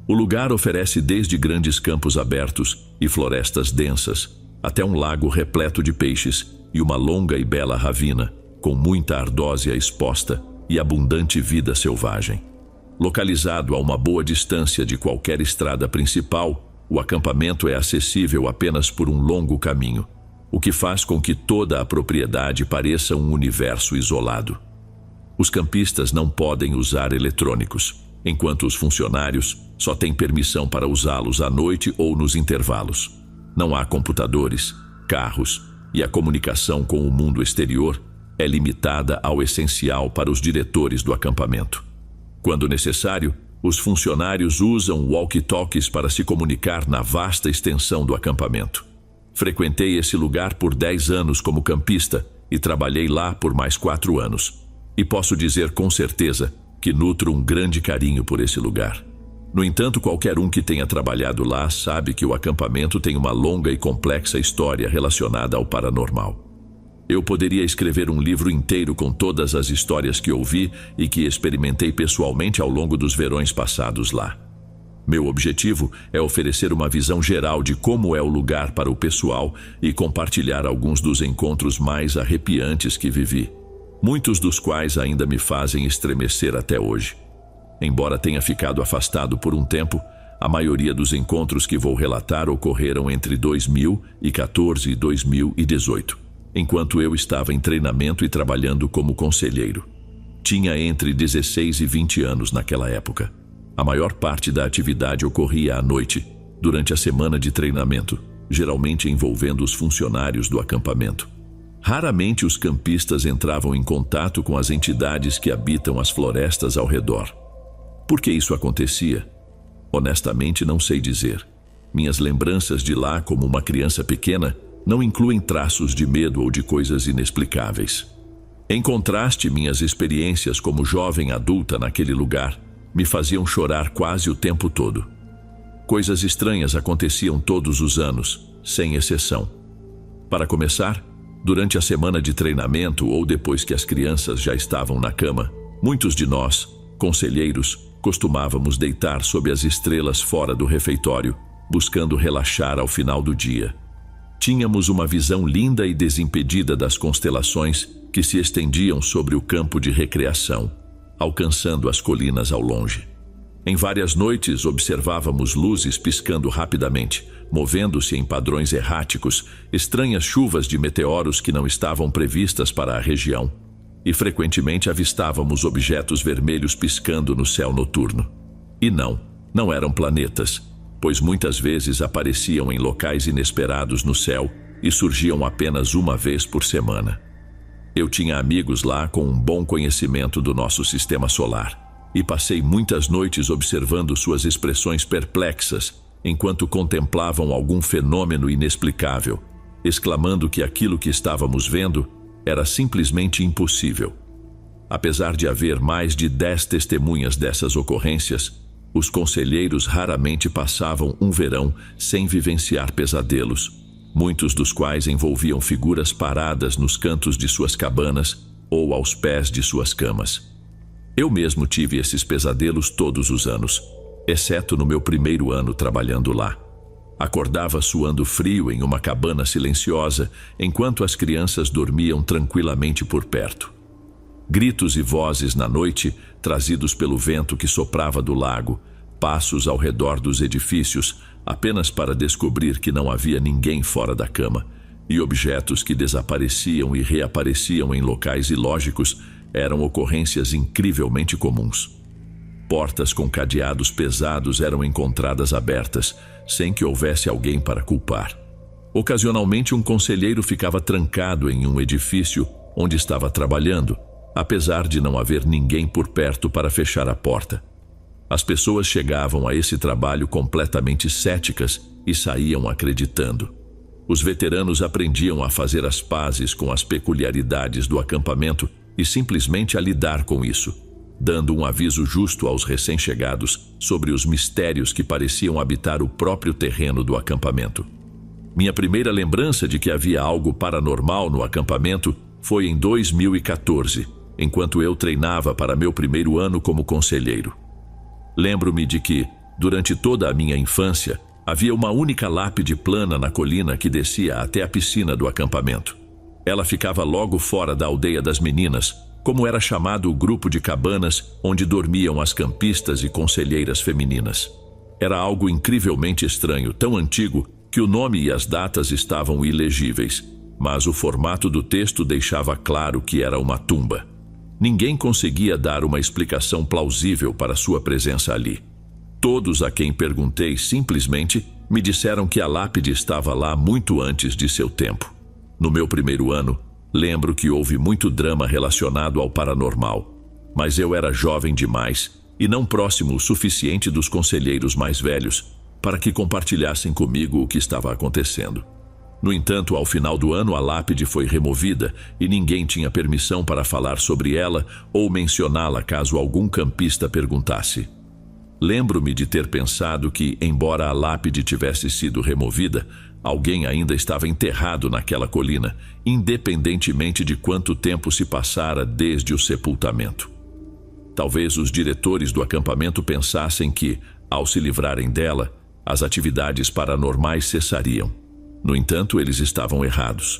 O lugar oferece desde grandes campos abertos e florestas densas, até um lago repleto de peixes e uma longa e bela ravina, com muita ardósia exposta e abundante vida selvagem. Localizado a uma boa distância de qualquer estrada principal, o acampamento é acessível apenas por um longo caminho, o que faz com que toda a propriedade pareça um universo isolado. Os campistas não podem usar eletrônicos, enquanto os funcionários só têm permissão para usá-los à noite ou nos intervalos. Não há computadores, carros, e a comunicação com o mundo exterior é limitada ao essencial para os diretores do acampamento. Quando necessário, os funcionários usam walkie-talkies para se comunicar na vasta extensão do acampamento. Frequentei esse lugar por 10 anos como campista e trabalhei lá por mais 4 anos. E posso dizer com certeza que nutro um grande carinho por esse lugar. No entanto, qualquer um que tenha trabalhado lá sabe que o acampamento tem uma longa e complexa história relacionada ao paranormal. Eu poderia escrever um livro inteiro com todas as histórias que ouvi e que experimentei pessoalmente ao longo dos verões passados lá. Meu objetivo é oferecer uma visão geral de como é o lugar para o pessoal e compartilhar alguns dos encontros mais arrepiantes que vivi, muitos dos quais ainda me fazem estremecer até hoje. Embora tenha ficado afastado por um tempo, a maioria dos encontros que vou relatar ocorreram entre 2014 e 2018. Enquanto eu estava em treinamento e trabalhando como conselheiro. Tinha entre 16 e 20 anos naquela época. A maior parte da atividade ocorria à noite, durante a semana de treinamento, geralmente envolvendo os funcionários do acampamento. Raramente os campistas entravam em contato com as entidades que habitam as florestas ao redor. Por que isso acontecia? Honestamente, não sei dizer. Minhas lembranças de lá como uma criança pequena não incluem traços de medo ou de coisas inexplicáveis. Em contraste, minhas experiências como jovem adulta naquele lugar me faziam chorar quase o tempo todo. Coisas estranhas aconteciam todos os anos, sem exceção. Para começar, durante a semana de treinamento ou depois que as crianças já estavam na cama, muitos de nós, conselheiros, costumávamos deitar sob as estrelas fora do refeitório buscando relaxar ao final do dia. Tínhamos uma visão linda e desimpedida das constelações que se estendiam sobre o campo de recreação, alcançando as colinas ao longe. Em várias noites observávamos luzes piscando rapidamente, movendo-se em padrões erráticos, estranhas chuvas de meteoros que não estavam previstas para a região, e frequentemente avistávamos objetos vermelhos piscando no céu noturno. E não eram planetas, pois muitas vezes apareciam em locais inesperados no céu e surgiam apenas uma vez por semana. Eu tinha amigos lá com um bom conhecimento do nosso sistema solar, e passei muitas noites observando suas expressões perplexas enquanto contemplavam algum fenômeno inexplicável, exclamando que aquilo que estávamos vendo era simplesmente impossível. Apesar de haver mais de 10 testemunhas dessas ocorrências, os conselheiros raramente passavam um verão sem vivenciar pesadelos, muitos dos quais envolviam figuras paradas nos cantos de suas cabanas ou aos pés de suas camas. Eu mesmo tive esses pesadelos todos os anos, exceto no meu primeiro ano trabalhando lá. Acordava suando frio em uma cabana silenciosa, enquanto as crianças dormiam tranquilamente por perto. Gritos e vozes na noite, trazidos pelo vento que soprava do lago, passos ao redor dos edifícios, apenas para descobrir que não havia ninguém fora da cama, e objetos que desapareciam e reapareciam em locais ilógicos, eram ocorrências incrivelmente comuns. Portas com cadeados pesados eram encontradas abertas, sem que houvesse alguém para culpar. Ocasionalmente, um conselheiro ficava trancado em um edifício onde estava trabalhando, apesar de não haver ninguém por perto para fechar a porta. As pessoas chegavam a esse trabalho completamente céticas e saíam acreditando. Os veteranos aprendiam a fazer as pazes com as peculiaridades do acampamento e simplesmente a lidar com isso, dando um aviso justo aos recém-chegados sobre os mistérios que pareciam habitar o próprio terreno do acampamento. Minha primeira lembrança de que havia algo paranormal no acampamento foi em 2014, enquanto eu treinava para meu primeiro ano como conselheiro. Lembro-me de que, durante toda a minha infância, havia uma única lápide plana na colina que descia até a piscina do acampamento. Ela ficava logo fora da aldeia das meninas, como era chamado o grupo de cabanas onde dormiam as campistas e conselheiras femininas. Era algo incrivelmente estranho, tão antigo que o nome e as datas estavam ilegíveis, mas o formato do texto deixava claro que era uma tumba. Ninguém conseguia dar uma explicação plausível para sua presença ali. Todos a quem perguntei simplesmente me disseram que a lápide estava lá muito antes de seu tempo. No meu primeiro ano, lembro que houve muito drama relacionado ao paranormal, mas eu era jovem demais e não próximo o suficiente dos conselheiros mais velhos para que compartilhassem comigo o que estava acontecendo. No entanto, ao final do ano, a lápide foi removida e ninguém tinha permissão para falar sobre ela ou mencioná-la caso algum campista perguntasse. Lembro-me de ter pensado que, embora a lápide tivesse sido removida, alguém ainda estava enterrado naquela colina, independentemente de quanto tempo se passara desde o sepultamento. Talvez os diretores do acampamento pensassem que, ao se livrarem dela, as atividades paranormais cessariam. No entanto, eles estavam errados.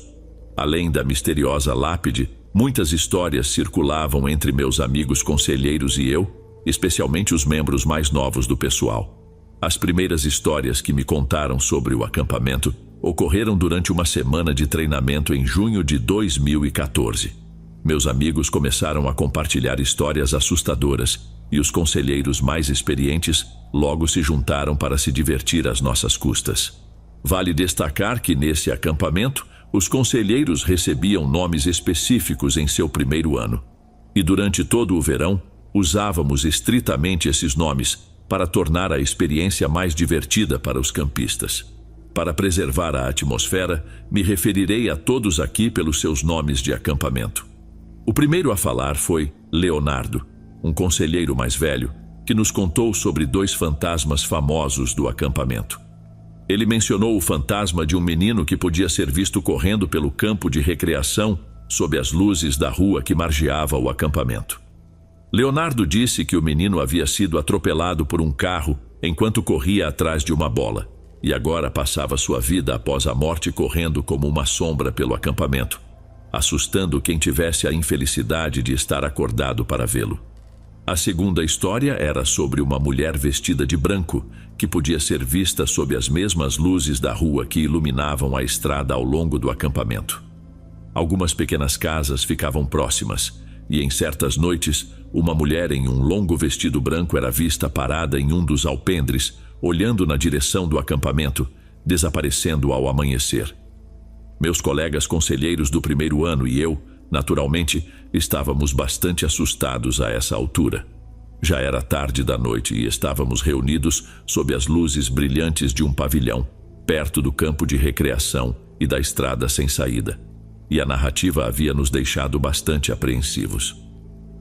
Além da misteriosa lápide, muitas histórias circulavam entre meus amigos conselheiros e eu, especialmente os membros mais novos do pessoal. As primeiras histórias que me contaram sobre o acampamento ocorreram durante uma semana de treinamento em junho de 2014. Meus amigos começaram a compartilhar histórias assustadoras e os conselheiros mais experientes logo se juntaram para se divertir às nossas custas. Vale destacar que nesse acampamento, os conselheiros recebiam nomes específicos em seu primeiro ano. E durante todo o verão, usávamos estritamente esses nomes para tornar a experiência mais divertida para os campistas. Para preservar a atmosfera, me referirei a todos aqui pelos seus nomes de acampamento. O primeiro a falar foi Leonardo, um conselheiro mais velho, que nos contou sobre 2 fantasmas famosos do acampamento. Ele mencionou o fantasma de um menino que podia ser visto correndo pelo campo de recreação sob as luzes da rua que margeava o acampamento. Leonardo disse que o menino havia sido atropelado por um carro enquanto corria atrás de uma bola. e agora passava sua vida após a morte correndo como uma sombra pelo acampamento, assustando quem tivesse a infelicidade de estar acordado para vê-lo. A segunda história era sobre uma mulher vestida de branco, que podia ser vista sob as mesmas luzes da rua que iluminavam a estrada ao longo do acampamento. Algumas pequenas casas ficavam próximas, e em certas noites, uma mulher em um longo vestido branco era vista parada em um dos alpendres, olhando na direção do acampamento, desaparecendo ao amanhecer. Meus colegas conselheiros do primeiro ano e eu, naturalmente, estávamos bastante assustados a essa altura. Já era tarde da noite e estávamos reunidos sob as luzes brilhantes de um pavilhão, perto do campo de recreação e da estrada sem saída. E a narrativa havia nos deixado bastante apreensivos.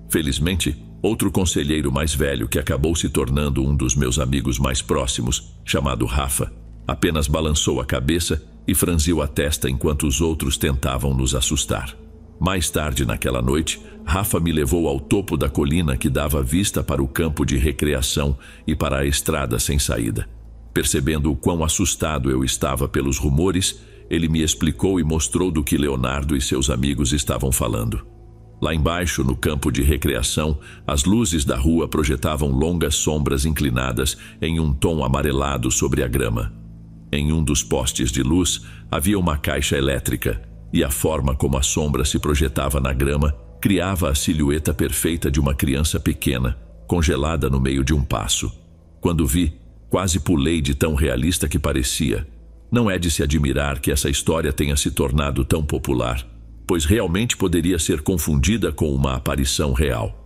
Felizmente, outro conselheiro mais velho, que acabou se tornando um dos meus amigos mais próximos, chamado Rafa, apenas balançou a cabeça e franziu a testa enquanto os outros tentavam nos assustar. Mais tarde naquela noite, Rafa me levou ao topo da colina que dava vista para o campo de recreação e para a estrada sem saída. Percebendo o quão assustado eu estava pelos rumores, ele me explicou e mostrou do que Leonardo e seus amigos estavam falando. Lá embaixo, no campo de recreação, as luzes da rua projetavam longas sombras inclinadas em um tom amarelado sobre a grama. Em um dos postes de luz havia uma caixa elétrica, e a forma como a sombra se projetava na grama criava a silhueta perfeita de uma criança pequena, congelada no meio de um passo. Quando vi, quase pulei de tão realista que parecia. Não é de se admirar que essa história tenha se tornado tão popular, pois realmente poderia ser confundida com uma aparição real.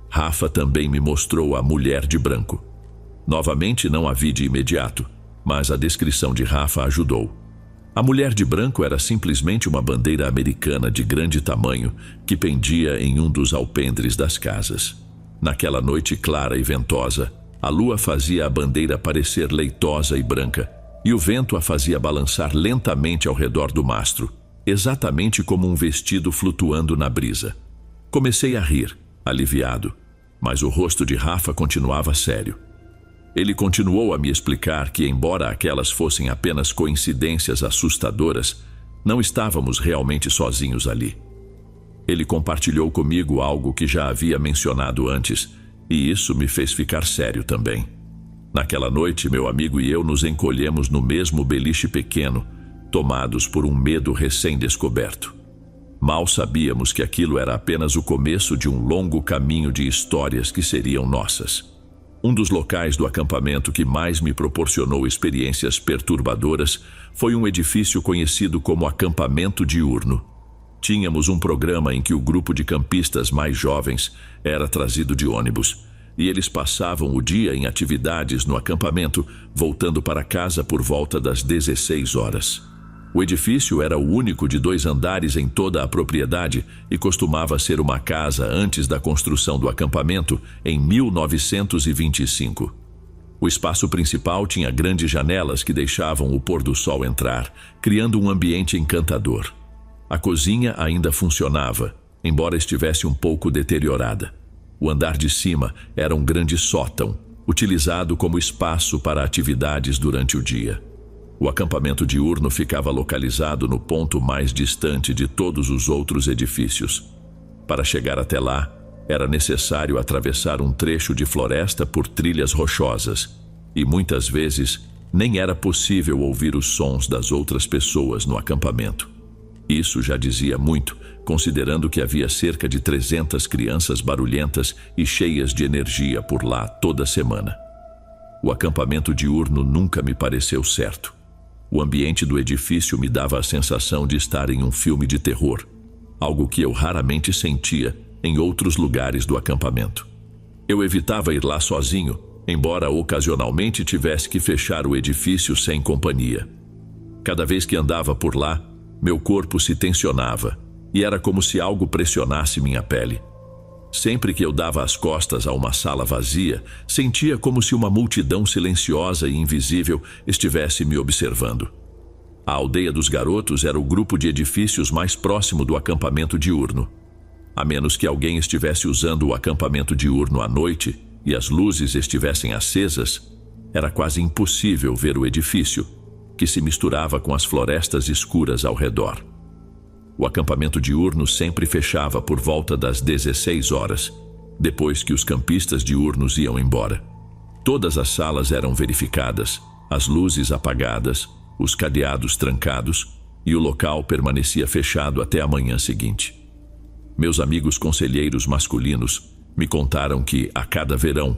Rafa também me mostrou a mulher de branco. Novamente não a vi de imediato, mas a descrição de Rafa ajudou. A mulher de branco era simplesmente uma bandeira americana de grande tamanho que pendia em um dos alpendres das casas. Naquela noite clara e ventosa, a lua fazia a bandeira parecer leitosa e branca, e o vento a fazia balançar lentamente ao redor do mastro, exatamente como um vestido flutuando na brisa. Comecei a rir, aliviado, mas o rosto de Rafa continuava sério. Ele continuou a me explicar que, embora aquelas fossem apenas coincidências assustadoras, não estávamos realmente sozinhos ali. Ele compartilhou comigo algo que já havia mencionado antes, e isso me fez ficar sério também. Naquela noite, meu amigo e eu nos encolhemos no mesmo beliche pequeno, tomados por um medo recém-descoberto. Mal sabíamos que aquilo era apenas o começo de um longo caminho de histórias que seriam nossas. Um dos locais do acampamento que mais me proporcionou experiências perturbadoras foi um edifício conhecido como acampamento diurno. Tínhamos um programa em que o grupo de campistas mais jovens era trazido de ônibus, e eles passavam o dia em atividades no acampamento, voltando para casa por volta das 16 horas. O edifício era o único de 2 andares em toda a propriedade e costumava ser uma casa antes da construção do acampamento em 1925. O espaço principal tinha grandes janelas que deixavam o pôr do sol entrar, criando um ambiente encantador. A cozinha ainda funcionava, embora estivesse um pouco deteriorada. O andar de cima era um grande sótão, utilizado como espaço para atividades durante o dia. O acampamento diurno ficava localizado no ponto mais distante de todos os outros edifícios. Para chegar até lá, era necessário atravessar um trecho de floresta por trilhas rochosas, e muitas vezes nem era possível ouvir os sons das outras pessoas no acampamento. Isso já dizia muito, considerando que havia cerca de 300 crianças barulhentas e cheias de energia por lá toda semana. O acampamento diurno nunca me pareceu certo. O ambiente do edifício me dava a sensação de estar em um filme de terror, algo que eu raramente sentia em outros lugares do acampamento. Eu evitava ir lá sozinho, embora ocasionalmente tivesse que fechar o edifício sem companhia. Cada vez que andava por lá, meu corpo se tensionava, e era como se algo pressionasse minha pele. Sempre que eu dava as costas a uma sala vazia, sentia como se uma multidão silenciosa e invisível estivesse me observando. A aldeia dos garotos era o grupo de edifícios mais próximo do acampamento diurno. A menos que alguém estivesse usando o acampamento diurno à noite e as luzes estivessem acesas, era quase impossível ver o edifício, que se misturava com as florestas escuras ao redor. O acampamento diurno sempre fechava por volta das 16 horas, depois que os campistas diurnos iam embora. Todas as salas eram verificadas, as luzes apagadas, os cadeados trancados, e o local permanecia fechado até a manhã seguinte. Meus amigos conselheiros masculinos me contaram que, a cada verão,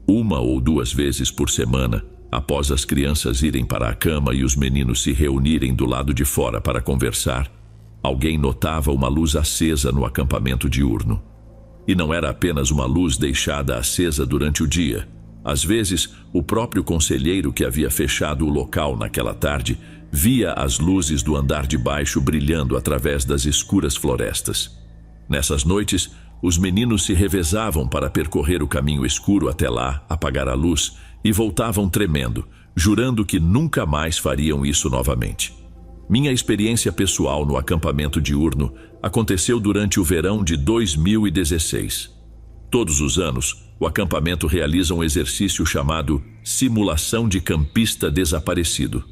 1 ou 2 vezes por semana, após as crianças irem para a cama e os meninos se reunirem do lado de fora para conversar, alguém notava uma luz acesa no acampamento diurno. E não era apenas uma luz deixada acesa durante o dia. Às vezes, o próprio conselheiro que havia fechado o local naquela tarde via as luzes do andar de baixo brilhando através das escuras florestas. Nessas noites, os meninos se revezavam para percorrer o caminho escuro até lá, apagar a luz, e voltavam tremendo, jurando que nunca mais fariam isso novamente. Minha experiência pessoal no acampamento diurno aconteceu durante o verão de 2016. Todos os anos, o acampamento realiza um exercício chamado Simulação de Campista Desaparecido.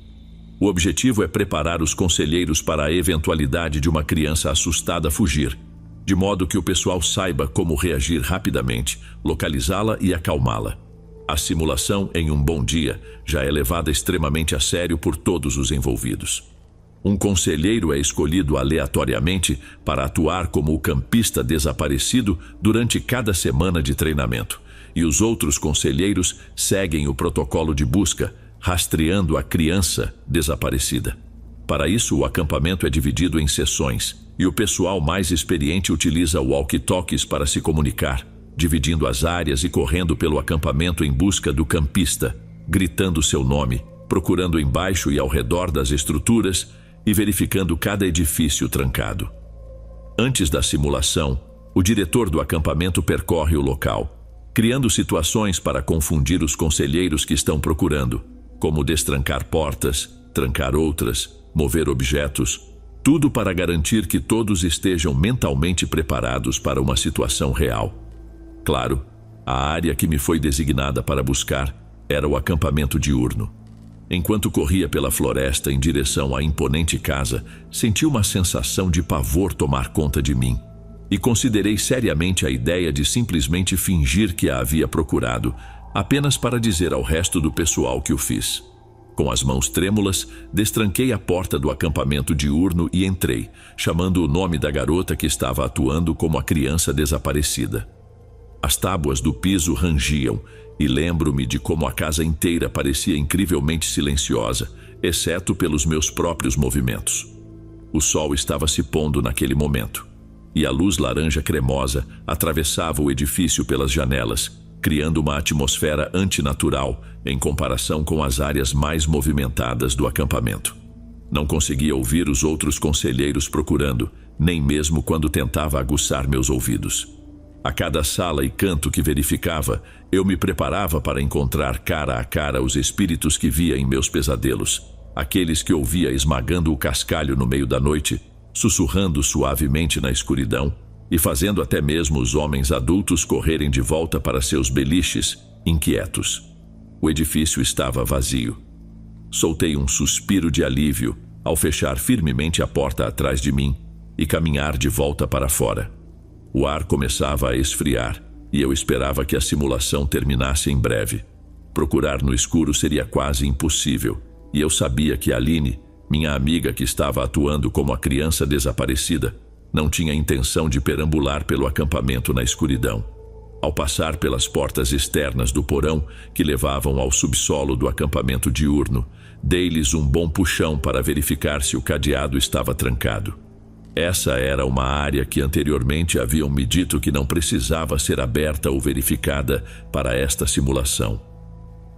O objetivo é preparar os conselheiros para a eventualidade de uma criança assustada fugir, de modo que o pessoal saiba como reagir rapidamente, localizá-la e acalmá-la. A simulação, em um bom dia, já é levada extremamente a sério por todos os envolvidos. Um conselheiro é escolhido aleatoriamente para atuar como o campista desaparecido durante cada semana de treinamento, e os outros conselheiros seguem o protocolo de busca, rastreando a criança desaparecida. Para isso, o acampamento é dividido em sessões, e o pessoal mais experiente utiliza walkie-talkies para se comunicar, dividindo as áreas e correndo pelo acampamento em busca do campista, gritando seu nome, procurando embaixo e ao redor das estruturas e verificando cada edifício trancado. Antes da simulação, o diretor do acampamento percorre o local, criando situações para confundir os conselheiros que estão procurando, como destrancar portas, trancar outras, mover objetos, tudo para garantir que todos estejam mentalmente preparados para uma situação real. Claro, a área que me foi designada para buscar era o acampamento diurno. Enquanto corria pela floresta em direção à imponente casa, senti uma sensação de pavor tomar conta de mim, e considerei seriamente a ideia de simplesmente fingir que a havia procurado, apenas para dizer ao resto do pessoal que o fiz. Com as mãos trêmulas, destranquei a porta do acampamento diurno e entrei, chamando o nome da garota que estava atuando como a criança desaparecida. As tábuas do piso rangiam, e lembro-me de como a casa inteira parecia incrivelmente silenciosa, exceto pelos meus próprios movimentos. O sol estava se pondo naquele momento, e a luz laranja cremosa atravessava o edifício pelas janelas, criando uma atmosfera antinatural em comparação com as áreas mais movimentadas do acampamento. Não conseguia ouvir os outros conselheiros procurando, nem mesmo quando tentava aguçar meus ouvidos. A cada sala e canto que verificava, eu me preparava para encontrar cara a cara os espíritos que via em meus pesadelos, aqueles que ouvia esmagando o cascalho no meio da noite, sussurrando suavemente na escuridão, e fazendo até mesmo os homens adultos correrem de volta para seus beliches, inquietos. O edifício estava vazio. Soltei um suspiro de alívio ao fechar firmemente a porta atrás de mim e caminhar de volta para fora. O ar começava a esfriar e eu esperava que a simulação terminasse em breve. Procurar no escuro seria quase impossível, e eu sabia que Aline, minha amiga que estava atuando como a criança desaparecida, não tinha intenção de perambular pelo acampamento na escuridão. Ao passar pelas portas externas do porão que levavam ao subsolo do acampamento diurno, dei-lhes um bom puxão para verificar se o cadeado estava trancado. Essa era uma área que anteriormente haviam me dito que não precisava ser aberta ou verificada para esta simulação.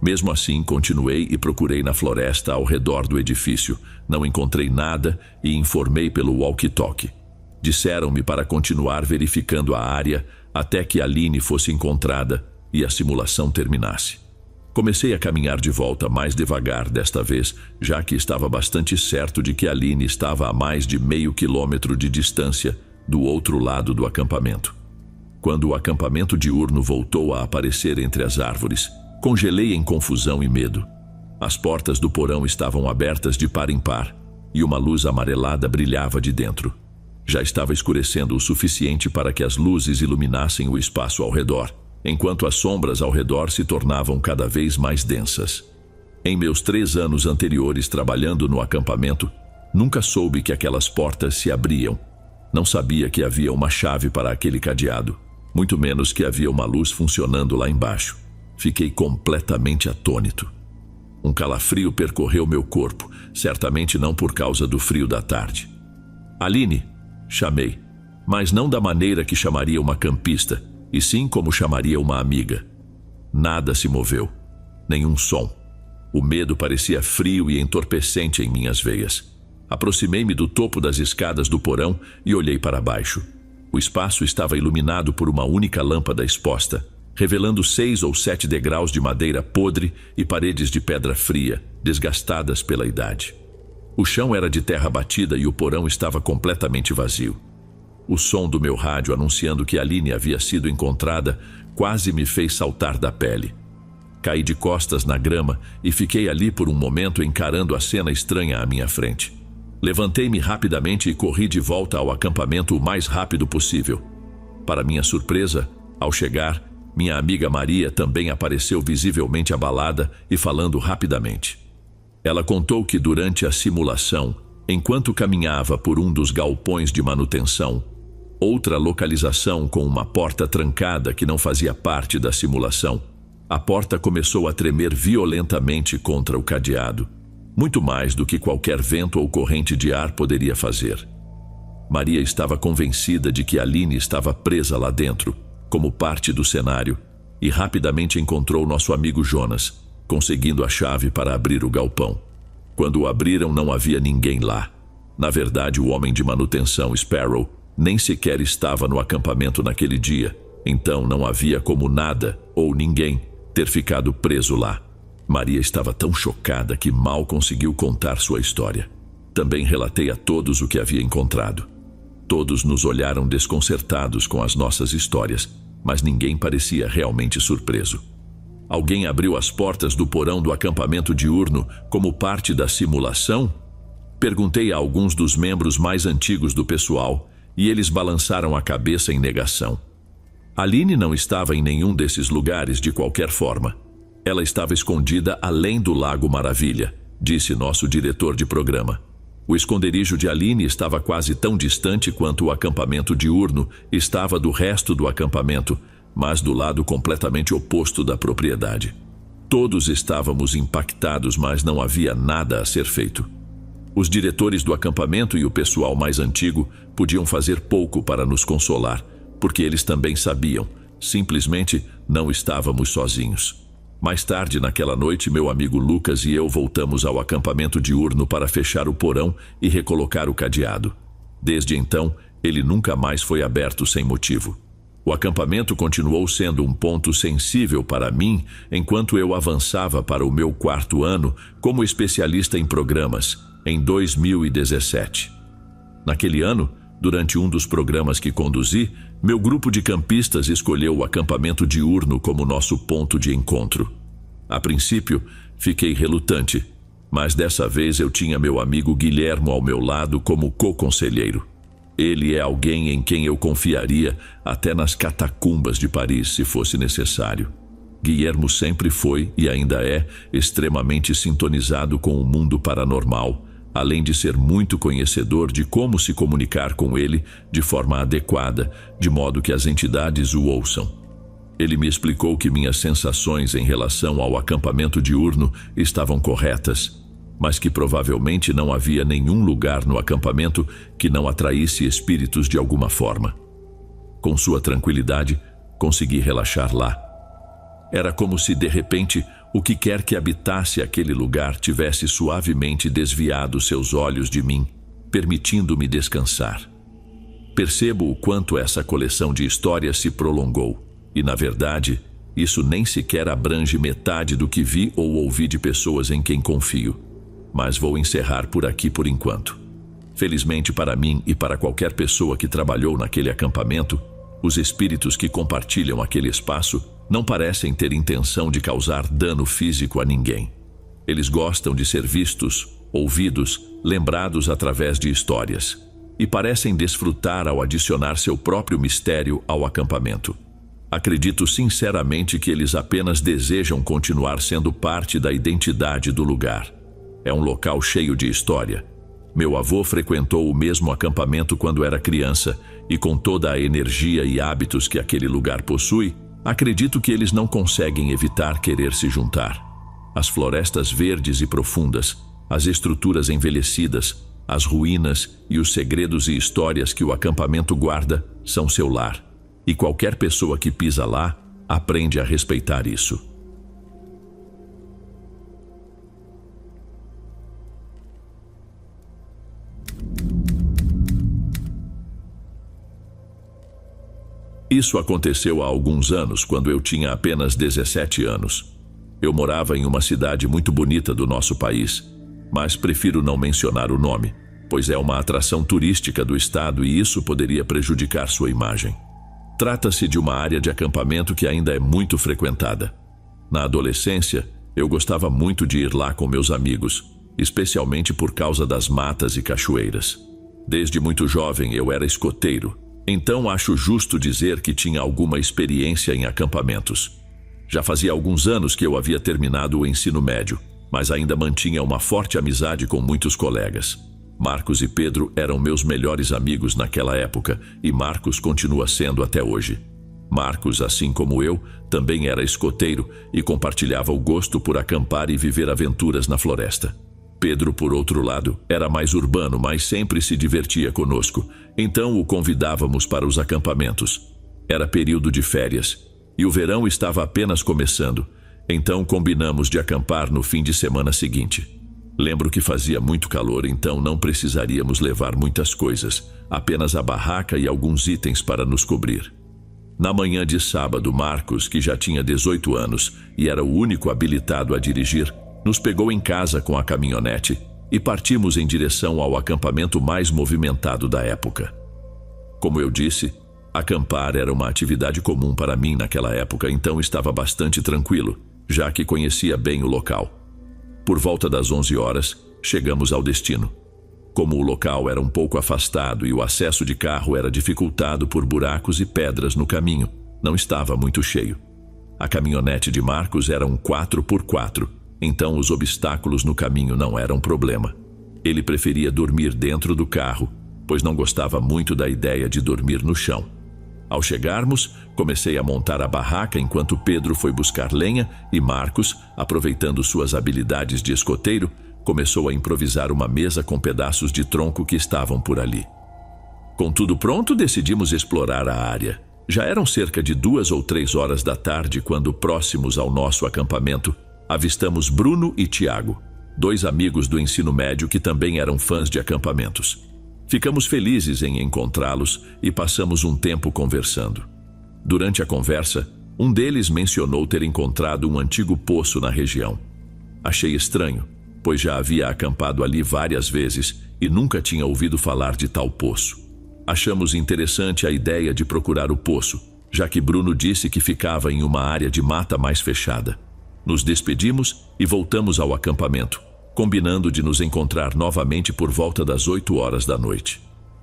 Mesmo assim, continuei e procurei na floresta ao redor do edifício. Não encontrei nada e informei pelo walkie-talkie. Disseram-me para continuar verificando a área até que Aline fosse encontrada e a simulação terminasse. Comecei a caminhar de volta mais devagar desta vez, já que estava bastante certo de que Aline estava a mais de meio quilômetro de distância do outro lado do acampamento. Quando o acampamento diurno voltou a aparecer entre as árvores, congelei em confusão e medo. As portas do porão estavam abertas de par em par, e uma luz amarelada brilhava de dentro. Já estava escurecendo o suficiente para que as luzes iluminassem o espaço ao redor, enquanto as sombras ao redor se tornavam cada vez mais densas. Em meus 3 anos anteriores trabalhando no acampamento, nunca soube que aquelas portas se abriam. Não sabia que havia uma chave para aquele cadeado, muito menos que havia uma luz funcionando lá embaixo. Fiquei completamente atônito. Um calafrio percorreu meu corpo, certamente não por causa do frio da tarde. "Aline", chamei, mas não da maneira que chamaria uma campista, e sim como chamaria uma amiga. Nada se moveu, nenhum som. O medo parecia frio e entorpecente em minhas veias. Aproximei-me do topo das escadas do porão e olhei para baixo. O espaço estava iluminado por uma única lâmpada exposta, revelando 6 ou 7 degraus de madeira podre e paredes de pedra fria, desgastadas pela idade. O chão era de terra batida e o porão estava completamente vazio. O som do meu rádio anunciando que Aline havia sido encontrada quase me fez saltar da pele. Caí de costas na grama e fiquei ali por um momento encarando a cena estranha à minha frente. Levantei-me rapidamente e corri de volta ao acampamento o mais rápido possível. Para minha surpresa, ao chegar, minha amiga Maria também apareceu visivelmente abalada e falando rapidamente. Ela contou que durante a simulação, enquanto caminhava por um dos galpões de manutenção, outra localização com uma porta trancada que não fazia parte da simulação, a porta começou a tremer violentamente contra o cadeado, muito mais do que qualquer vento ou corrente de ar poderia fazer. Maria estava convencida de que Aline estava presa lá dentro, como parte do cenário, e rapidamente encontrou nosso amigo Jonas, conseguindo a chave para abrir o galpão. Quando o abriram, não havia ninguém lá. Na verdade, o homem de manutenção, Sparrow, nem sequer estava no acampamento naquele dia, então não havia como nada, ou ninguém, ter ficado preso lá. Maria estava tão chocada que mal conseguiu contar sua história. Também relatei a todos o que havia encontrado. Todos nos olharam desconcertados com as nossas histórias, mas ninguém parecia realmente surpreso. Alguém abriu as portas do porão do acampamento diurno como parte da simulação? Perguntei a alguns dos membros mais antigos do pessoal, e eles balançaram a cabeça em negação. Aline não estava em nenhum desses lugares de qualquer forma. Ela estava escondida além do Lago Maravilha, disse nosso diretor de programa. O esconderijo de Aline estava quase tão distante quanto o acampamento diurno estava do resto do acampamento, mas do lado completamente oposto da propriedade. Todos estávamos impactados, mas não havia nada a ser feito. Os diretores do acampamento e o pessoal mais antigo podiam fazer pouco para nos consolar, porque eles também sabiam, simplesmente não estávamos sozinhos. Mais tarde naquela noite, meu amigo Lucas e eu voltamos ao acampamento diurno para fechar o porão e recolocar o cadeado. Desde então, ele nunca mais foi aberto sem motivo. O acampamento continuou sendo um ponto sensível para mim enquanto eu avançava para o meu 4º ano como especialista em programas, em 2017. Naquele ano, durante um dos programas que conduzi, meu grupo de campistas escolheu o acampamento diurno como nosso ponto de encontro. A princípio, fiquei relutante, mas dessa vez eu tinha meu amigo Guilhermo ao meu lado como co-conselheiro. Ele é alguém em quem eu confiaria até nas catacumbas de Paris, se fosse necessário. Guilhermo sempre foi, e ainda é, extremamente sintonizado com o mundo paranormal, além de ser muito conhecedor de como se comunicar com ele de forma adequada, de modo que as entidades o ouçam. Ele me explicou que minhas sensações em relação ao acampamento diurno estavam corretas, mas que provavelmente não havia nenhum lugar no acampamento que não atraísse espíritos de alguma forma. Com sua tranquilidade, consegui relaxar lá. Era como se, de repente, o que quer que habitasse aquele lugar tivesse suavemente desviado seus olhos de mim, permitindo-me descansar. Percebo o quanto essa coleção de histórias se prolongou, e, na verdade, isso nem sequer abrange metade do que vi ou ouvi de pessoas em quem confio. Mas vou encerrar por aqui por enquanto. Felizmente para mim e para qualquer pessoa que trabalhou naquele acampamento, os espíritos que compartilham aquele espaço não parecem ter intenção de causar dano físico a ninguém. Eles gostam de ser vistos, ouvidos, lembrados através de histórias. E parecem desfrutar ao adicionar seu próprio mistério ao acampamento. Acredito sinceramente que eles apenas desejam continuar sendo parte da identidade do lugar. É um local cheio de história. Meu avô frequentou o mesmo acampamento quando era criança, e com toda a energia e hábitos que aquele lugar possui, acredito que eles não conseguem evitar querer se juntar. As florestas verdes e profundas, as estruturas envelhecidas, as ruínas e os segredos e histórias que o acampamento guarda são seu lar, e qualquer pessoa que pisa lá aprende a respeitar isso. Isso aconteceu há alguns anos, quando eu tinha apenas 17 anos. Eu morava em uma cidade muito bonita do nosso país, mas prefiro não mencionar o nome, pois é uma atração turística do estado e isso poderia prejudicar sua imagem. Trata-se de uma área de acampamento que ainda é muito frequentada. Na adolescência, eu gostava muito de ir lá com meus amigos, especialmente por causa das matas e cachoeiras. Desde muito jovem eu era escoteiro, então acho justo dizer que tinha alguma experiência em acampamentos. Já fazia alguns anos que eu havia terminado o ensino médio, mas ainda mantinha uma forte amizade com muitos colegas. Marcos e Pedro eram meus melhores amigos naquela época e Marcos continua sendo até hoje. Marcos, assim como eu, também era escoteiro e compartilhava o gosto por acampar e viver aventuras na floresta. Pedro, por outro lado, era mais urbano, mas sempre se divertia conosco, então o convidávamos para os acampamentos. Era período de férias e o verão estava apenas começando, então combinamos de acampar no fim de semana seguinte. Lembro que fazia muito calor, então não precisaríamos levar muitas coisas, apenas a barraca e alguns itens para nos cobrir. Na manhã de sábado, Marcos, que já tinha 18 anos e era o único habilitado a dirigir, nos pegou em casa com a caminhonete e partimos em direção ao acampamento mais movimentado da época. Como eu disse, acampar era uma atividade comum para mim naquela época, então estava bastante tranquilo, já que conhecia bem o local. Por volta das 11 horas, chegamos ao destino. Como o local era um pouco afastado e o acesso de carro era dificultado por buracos e pedras no caminho, não estava muito cheio. A caminhonete de Marcos era um 4x4, então os obstáculos no caminho não eram problema. Ele preferia dormir dentro do carro, pois não gostava muito da ideia de dormir no chão. Ao chegarmos, comecei a montar a barraca enquanto Pedro foi buscar lenha e Marcos, aproveitando suas habilidades de escoteiro, começou a improvisar uma mesa com pedaços de tronco que estavam por ali. Com tudo pronto, decidimos explorar a área. Já eram cerca de 2 ou 3 horas da tarde quando, próximos ao nosso acampamento, avistamos Bruno e Tiago, 2 amigos do ensino médio que também eram fãs de acampamentos. Ficamos felizes em encontrá-los e passamos um tempo conversando. Durante a conversa, um deles mencionou ter encontrado um antigo poço na região. Achei estranho, pois já havia acampado ali várias vezes e nunca tinha ouvido falar de tal poço. Achamos interessante a ideia de procurar o poço, já que Bruno disse que ficava em uma área de mata mais fechada. Nos despedimos e voltamos ao acampamento, combinando de nos encontrar novamente por volta das 8 horas da noite.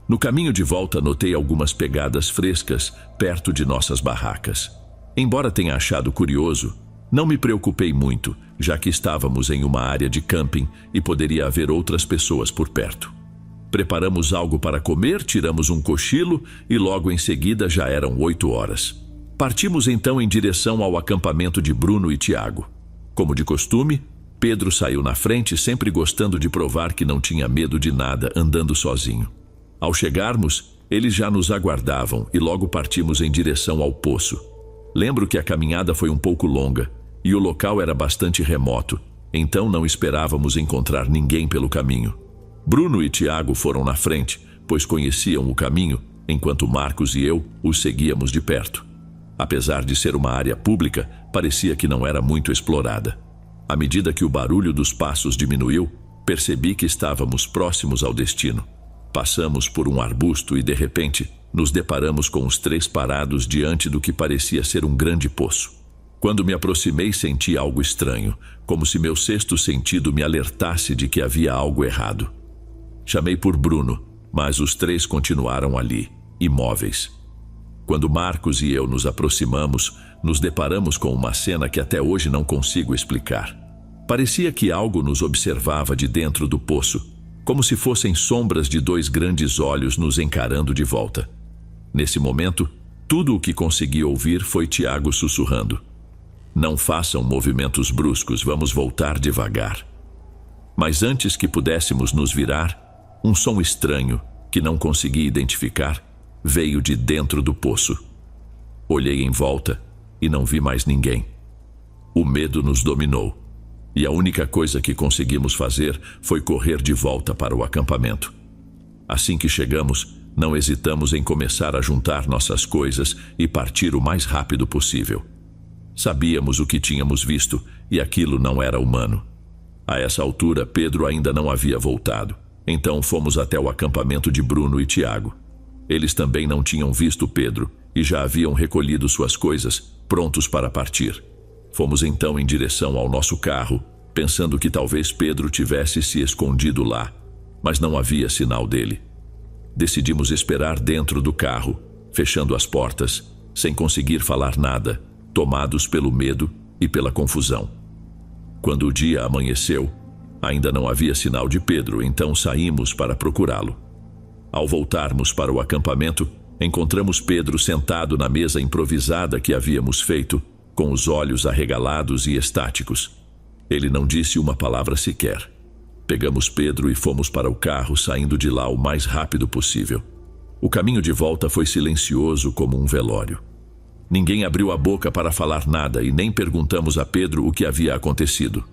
No caminho de volta, notei algumas pegadas frescas perto de nossas barracas. Embora tenha achado curioso, não me preocupei muito, já que estávamos em uma área de camping e poderia haver outras pessoas por perto. Preparamos algo para comer, tiramos um cochilo e logo em seguida já eram 8 horas. Partimos então em direção ao acampamento de Bruno e Tiago. Como de costume, Pedro saiu na frente, sempre gostando de provar que não tinha medo de nada andando sozinho. Ao chegarmos, eles já nos aguardavam e logo partimos em direção ao poço. Lembro que a caminhada foi um pouco longa e o local era bastante remoto, então não esperávamos encontrar ninguém pelo caminho. Bruno e Tiago foram na frente, pois conheciam o caminho, enquanto Marcos e eu os seguíamos de perto. Apesar de ser uma área pública, parecia que não era muito explorada. À medida que o barulho dos passos diminuiu, percebi que estávamos próximos ao destino. Passamos por um arbusto e, de repente, nos deparamos com os 3 parados diante do que parecia ser um grande poço. Quando me aproximei, senti algo estranho, como se meu sexto sentido me alertasse de que havia algo errado. Chamei por Bruno, mas os três continuaram ali, imóveis. Quando Marcos e eu nos aproximamos, nos deparamos com uma cena que até hoje não consigo explicar. Parecia que algo nos observava de dentro do poço, como se fossem sombras de dois grandes olhos nos encarando de volta. Nesse momento, tudo o que consegui ouvir foi Tiago sussurrando: "Não façam movimentos bruscos, vamos voltar devagar." Mas antes que pudéssemos nos virar, um som estranho, que não consegui identificar, veio de dentro do poço. Olhei em volta e não vi mais ninguém. O medo nos dominou, e a única coisa que conseguimos fazer foi correr de volta para o acampamento. Assim que chegamos, não hesitamos em começar a juntar nossas coisas e partir o mais rápido possível. Sabíamos o que tínhamos visto e aquilo não era humano. A essa altura, Pedro ainda não havia voltado, então fomos até o acampamento de Bruno e Tiago. Eles também não tinham visto Pedro e já haviam recolhido suas coisas, prontos para partir. Fomos então em direção ao nosso carro, pensando que talvez Pedro tivesse se escondido lá, mas não havia sinal dele. Decidimos esperar dentro do carro, fechando as portas, sem conseguir falar nada, tomados pelo medo e pela confusão. Quando o dia amanheceu, ainda não havia sinal de Pedro, então saímos para procurá-lo. Ao voltarmos para o acampamento, encontramos Pedro sentado na mesa improvisada que havíamos feito, com os olhos arregalados e estáticos. Ele não disse uma palavra sequer. Pegamos Pedro e fomos para o carro, saindo de lá o mais rápido possível. O caminho de volta foi silencioso como um velório. Ninguém abriu a boca para falar nada e nem perguntamos a Pedro o que havia acontecido.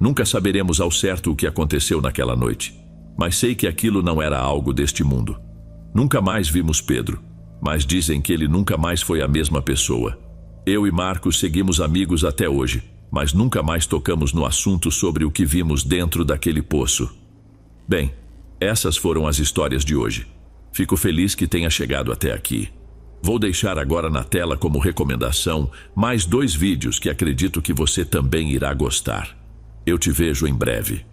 Nunca saberemos ao certo o que aconteceu naquela noite, mas sei que aquilo não era algo deste mundo. Nunca mais vimos Pedro, mas dizem que ele nunca mais foi a mesma pessoa. Eu e Marcos seguimos amigos até hoje, mas nunca mais tocamos no assunto sobre o que vimos dentro daquele poço. Bem, essas foram as histórias de hoje. Fico feliz que tenha chegado até aqui. Vou deixar agora na tela como recomendação mais 2 vídeos que acredito que você também irá gostar. Eu te vejo em breve.